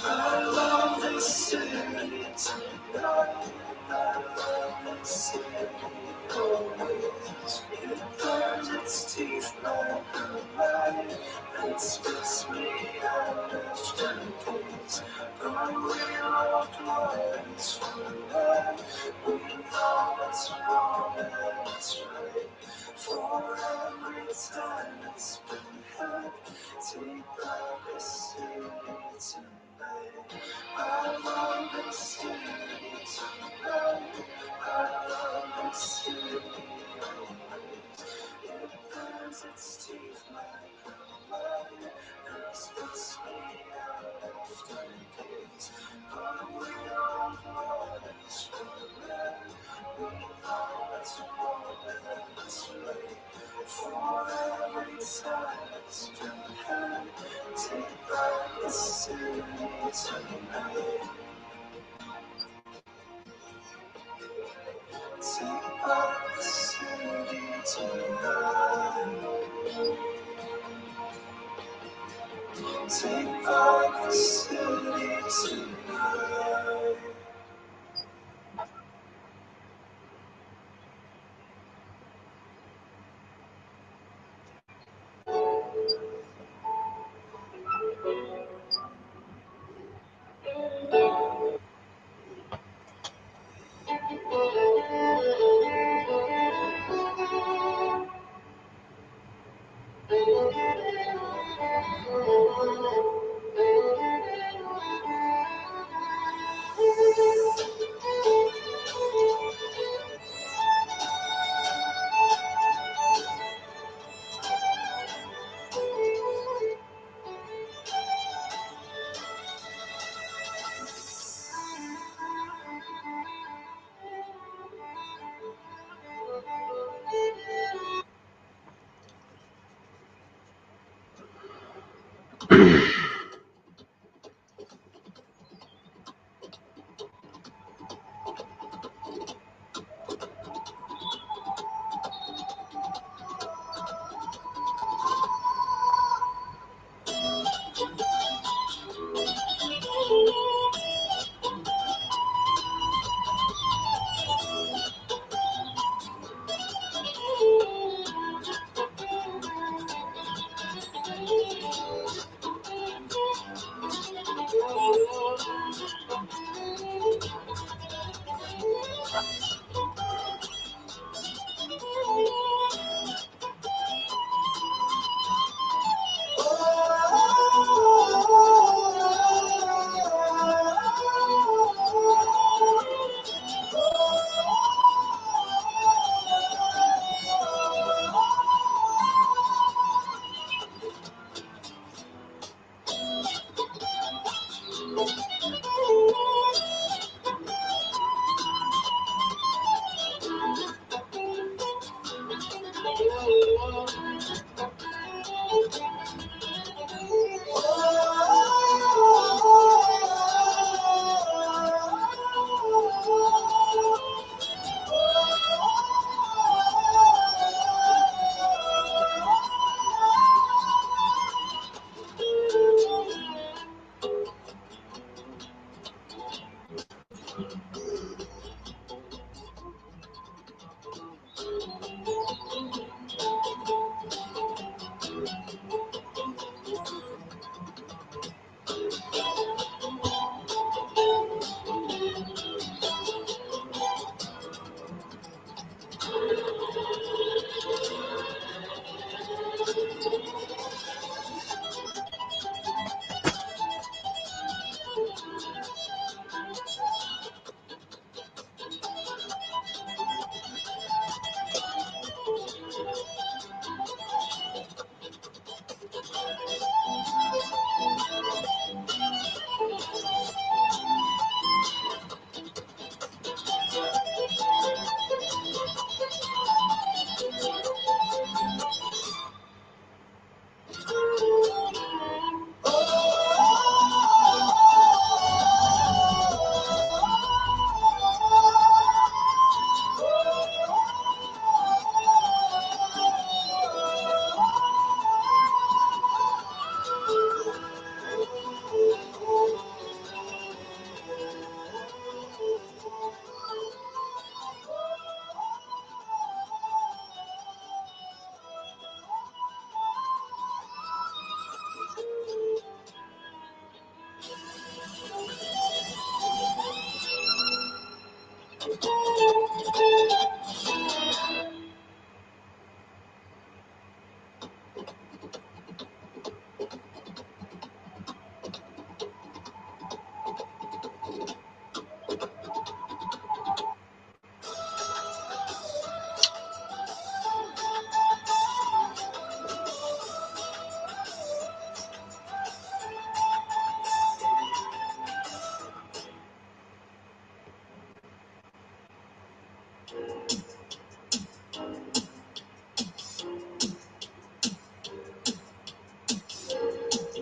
I love this city tonight. I love this city always. It burns its teeth like a light and spits me out after days. But we're all liars for it. We know what's wrong and what's right. For every time it's been hurt, take back the city tonight. I love this city tonight. I love this city always. It burns its teeth like a light and spits me out after days. But we're all liars for it. We know what's wrong and what's right. For every time it's been hurt, take back the city tonight. Take back the city tonight. Take back the city tonight.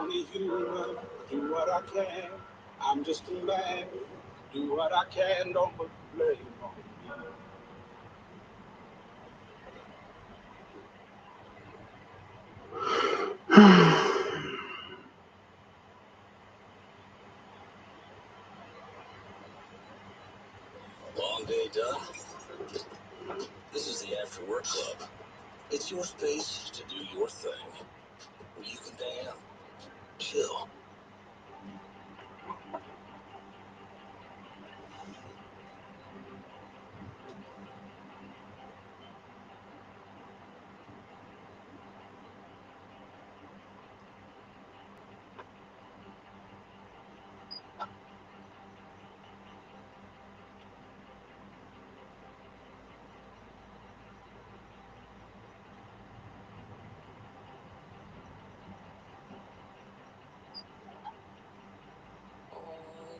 only human, do what I can. I'm just a man, do what I can, don't put blame on me. Long day done? This is the After Work Club. It's your space to do your thing. You can hang out, chill.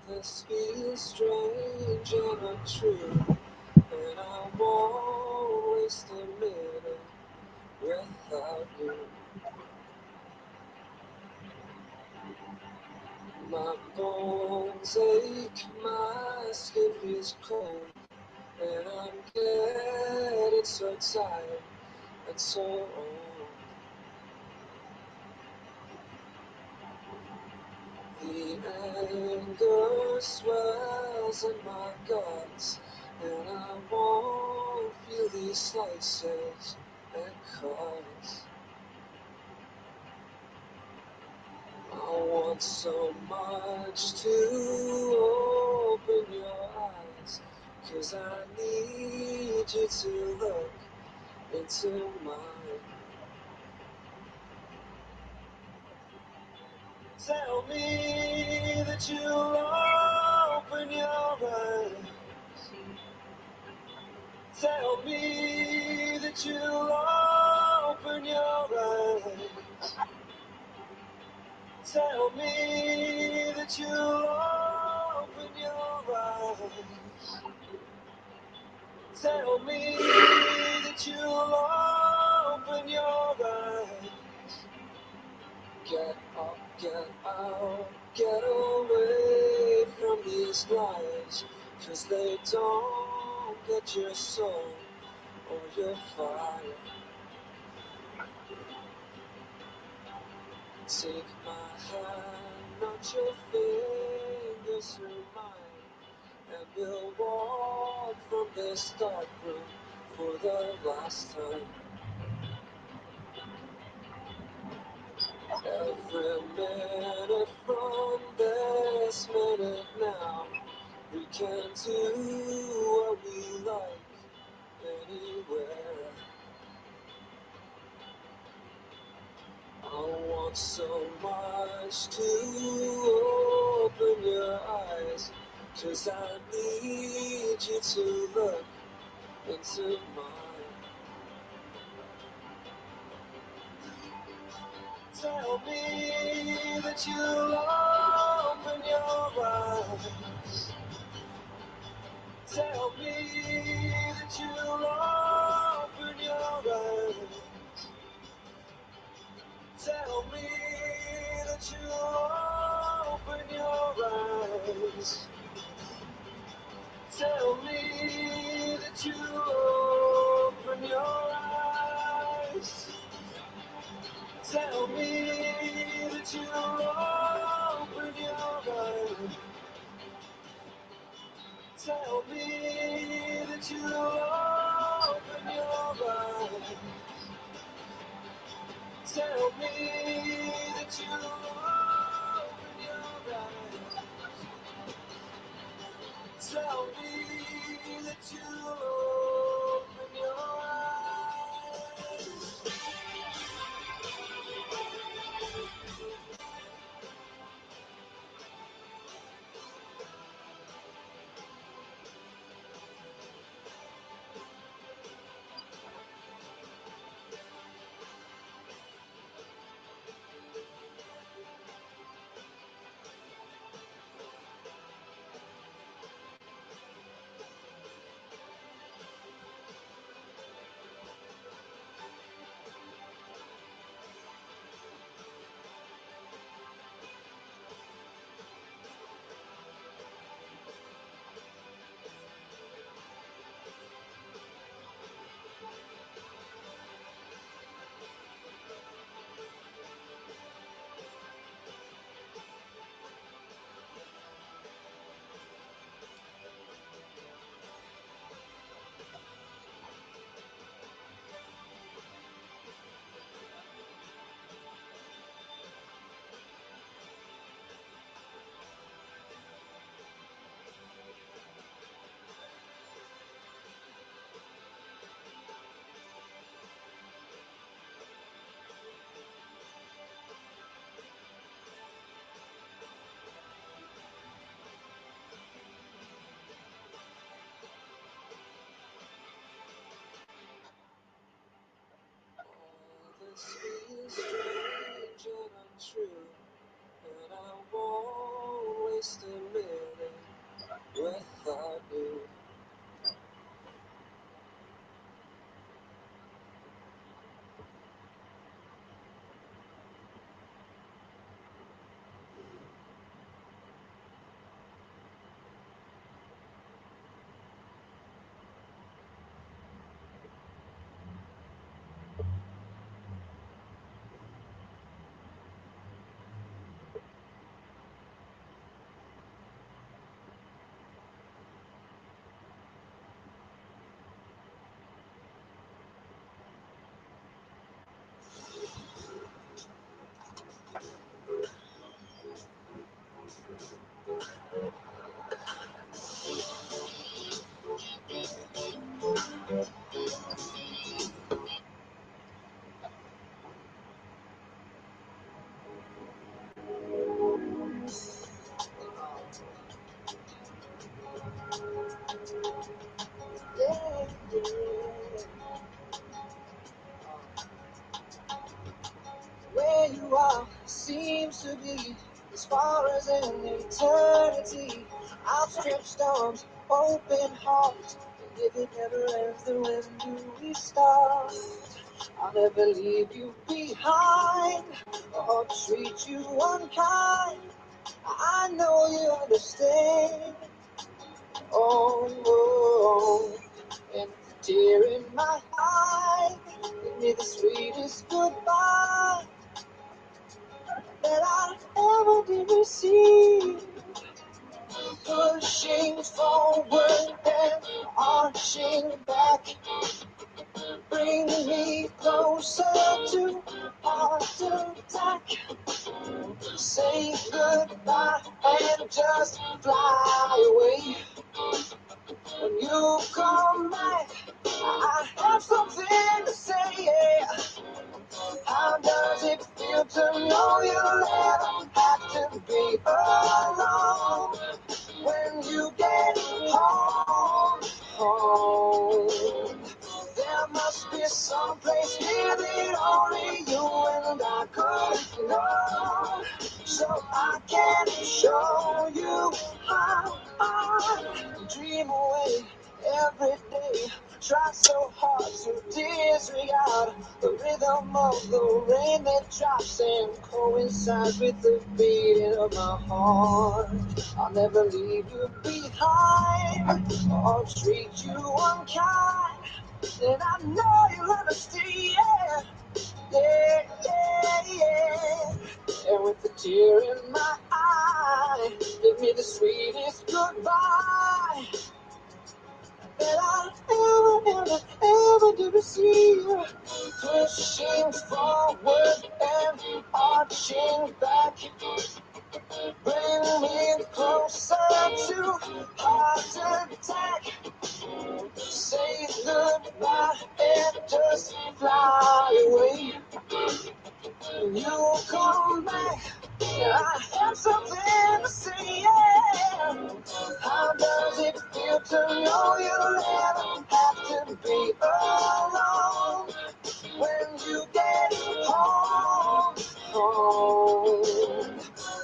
This feels strange and untrue, and I won't waste a minute without you. My bones ache, my skin feels cold, and I'm getting so tired and so old. The anger swells in my guts, and I won't feel these slices and cuts. I want so much to open your eyes, 'cause I need you to look into mine. Tell me that you'll open your eyes. Tell me that you'll open your eyes. Tell me that you'll open your eyes. Tell me that you'll open your eyes. Get up, get out, get away from these lies, 'cause they don't get your soul or your fire. Take my hand, not your fingers through mine, and we'll walk from this dark room for the last time. Every minute from this minute now, we can do what we like anywhere. I want so much to open your eyes, 'cause I need you to look into mine. Tell me that you'll open your eyes. Tell me that you'll open your eyes. Tell me that you'll open your eyes. Tell me that you'll open your eyes. Tell me that you'll open your eyes. Tell me that you'll open your eyes. Tell me that you'll open your eyes. Tell me that you'll open your eyes. strange and untrue, and I won't waste a minute without you. Yeah, yeah. Where you are seems to be as far as an eternity. Outstretched arms, open heart. And if it never ends, then when do we start? I'll never leave you behind or treat you unkind. I know you understand. Oh, oh, and the tear in my eye, give me the sweetest goodbye that I ever did receive. Pushing forward and arching back, bring me closer to heart attack. Say goodbye and just fly away. When you come back, I have something to say. Yeah. How does it feel to know you'll never have to be alone when you get home? Home. There must be some place here that only you and I could know, so I can show you how I dream away every day. Try so hard to disregard the rhythm of the rain that drops and coincides with the beating of my heart. I'll never leave you behind or treat you unkind, and I know you'll understand. Yeah, yeah, yeah, yeah. And with the tear in my eye, give me the sweetest goodbye that I ever did receive. Pushing forward and arching back, bring me closer to heart attack. Say goodbye and just fly away. When you come back, I have something to say. Yeah. How does it feel to know you'll never have to be alone when you get home? Home.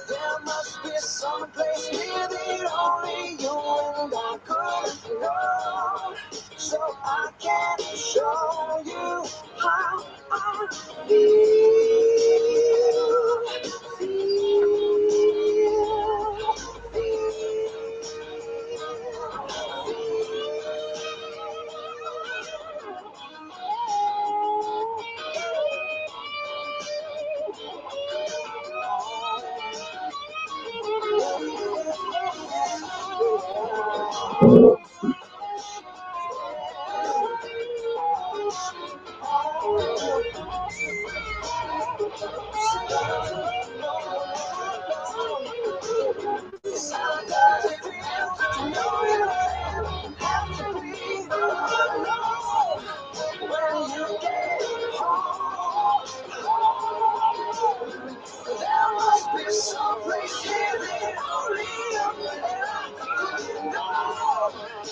There must be some place here that only you and I could know, so I can show you how I Someplace here that only you and I could know.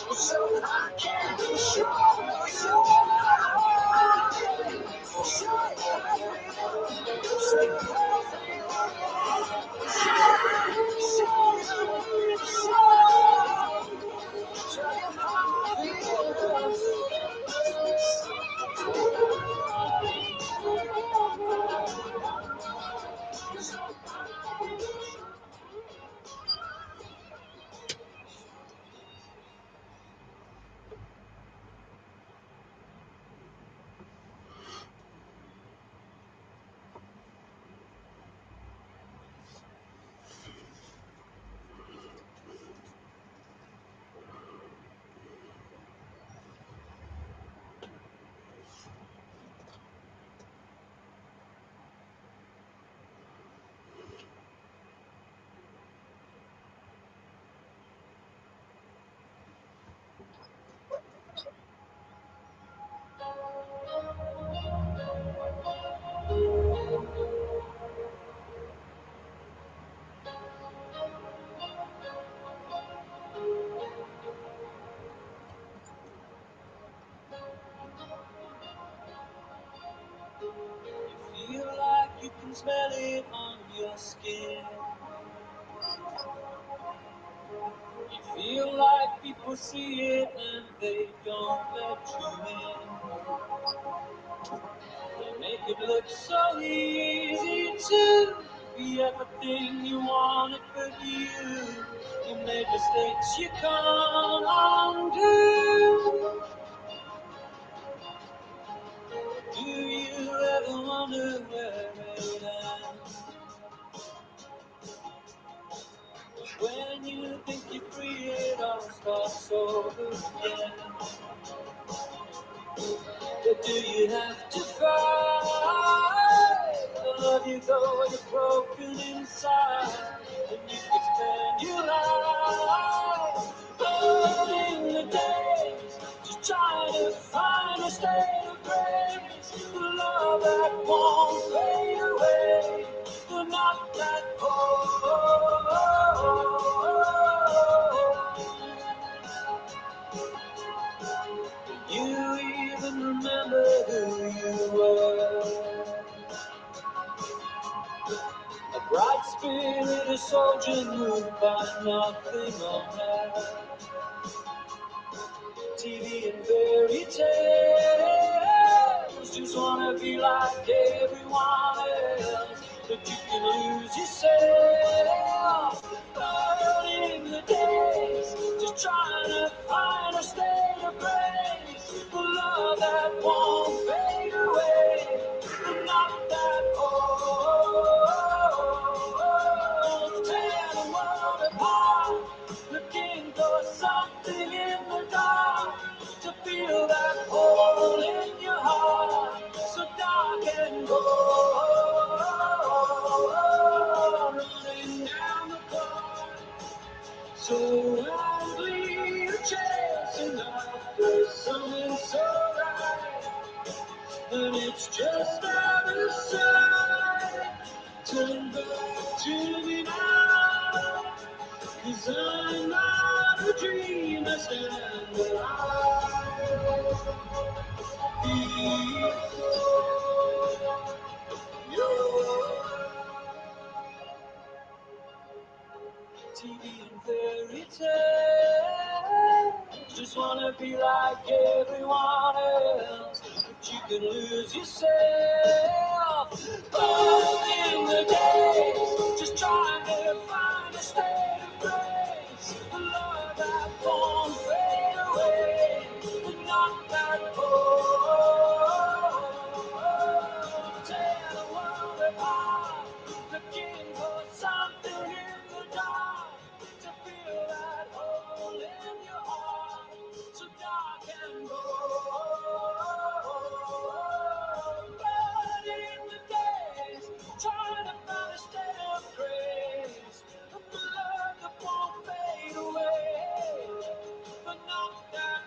You feel like people see it and they don't let you in. They make it look so easy to be everything you wanted, but you made mistakes you can't undo. Do you ever wonder where it ends? When you think you're free, it all starts over again. But do you have to fight? The love you go when you're broken inside, and you can spend your life burning the days, just trying to find a state of grace, the love that won't fade away, but not that do you even remember who you were? A bright spirit, a soldier moved by nothing on earth. TV and fairy tales, just wanna be like everyone else, but you can lose yourself. Burning the days, just trying to find a state of grace, the love that won't fade away, but not that old. Tear the world apart, looking for something in the dark, to feel that hole in your heart, so dark and cold. Running down the clock, so wildly chasing after something so right, but it's just out of sight. Turn back to me now, 'cause I'm not a dream, I stand alive before your TV and fairy tales. Just wanna be like everyone else, but you can lose yourself. Burning the days, just trying to find a state of grace, a love that won't fade away, but not that cold. Tear the world apart, looking for something in the dark, to feel that hole in your heart, so dark and cold. Burning the days, trying to find a state of grace, a love that won't fade away, but not that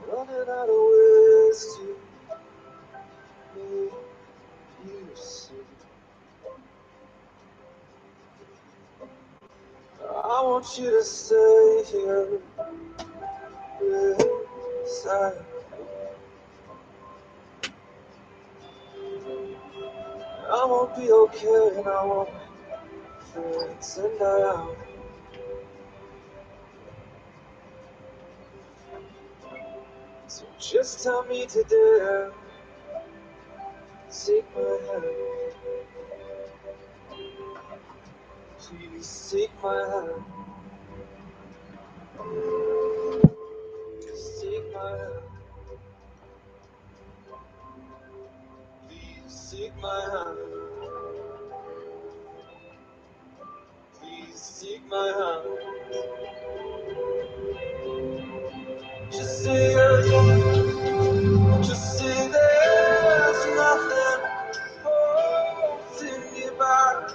running out of ways to make you see. I want you to stay here beside me. I won't be okay, and I won't fit tonight. So just tell me today, take my hand, please take my hand, just take my hand, please take my hand, please take my hand. Just say yes, just say there's nothing holding you back.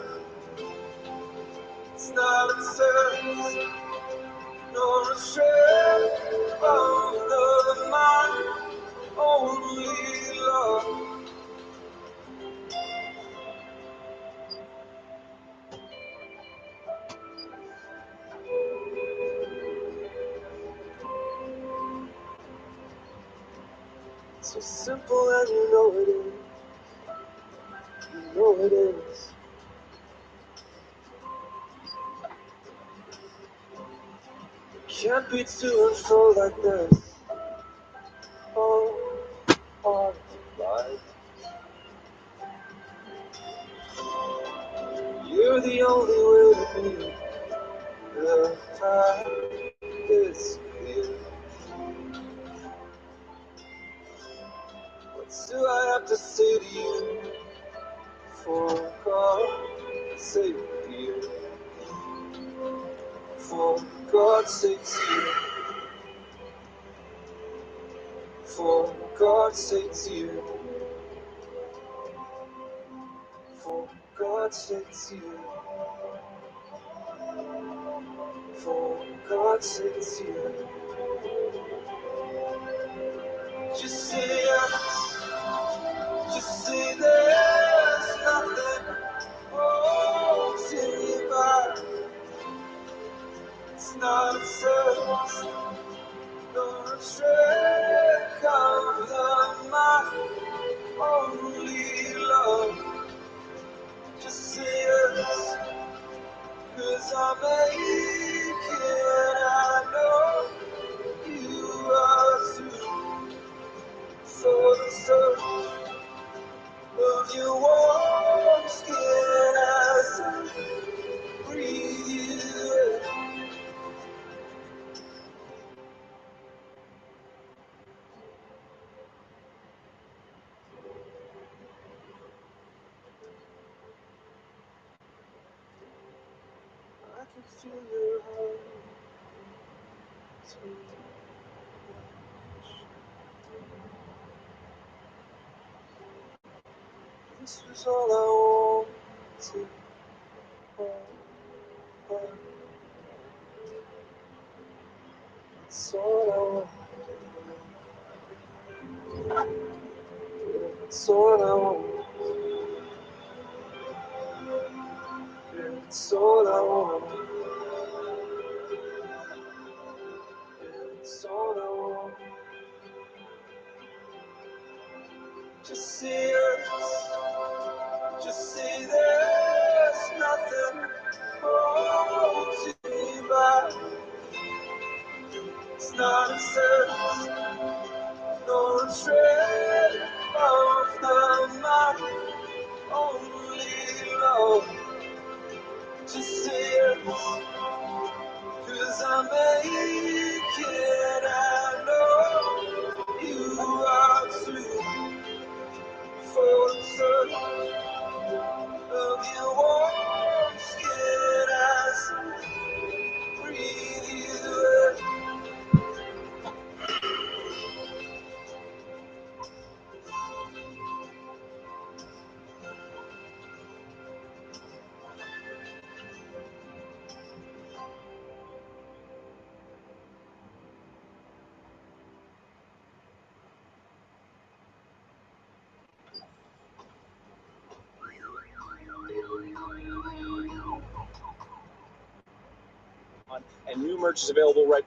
It's not absurd, no restraint of the mind, only love. So simple and you know it is, you know it is. Can't be to and fro like this, oh, hard to fight. You're the only way to be, the path is clear. What do I have to say to you, for God's sake, dear? For God's sake, dear. For God's sake, dear. For God's sake, dear. For God's sake, dear. Just say yes. Just say there's nothing holding you back. It's not absurd, no restraint of the mind, only love. Just say yes, 'cause I'm aching. I know you are too. For the search of your warm skin as I breathe you in. I can feel your heart. This was all I wanted. It's all I want. It's all I want. It's all I want. It's all I want. Just say yes. Just say there's nothing holding me back. It's not absurd, no restraint of the mind, only love. Just say yes, 'cause I'm aching. I know you are too. For the search of your warm skin as I breathe you in. And new merch is available right.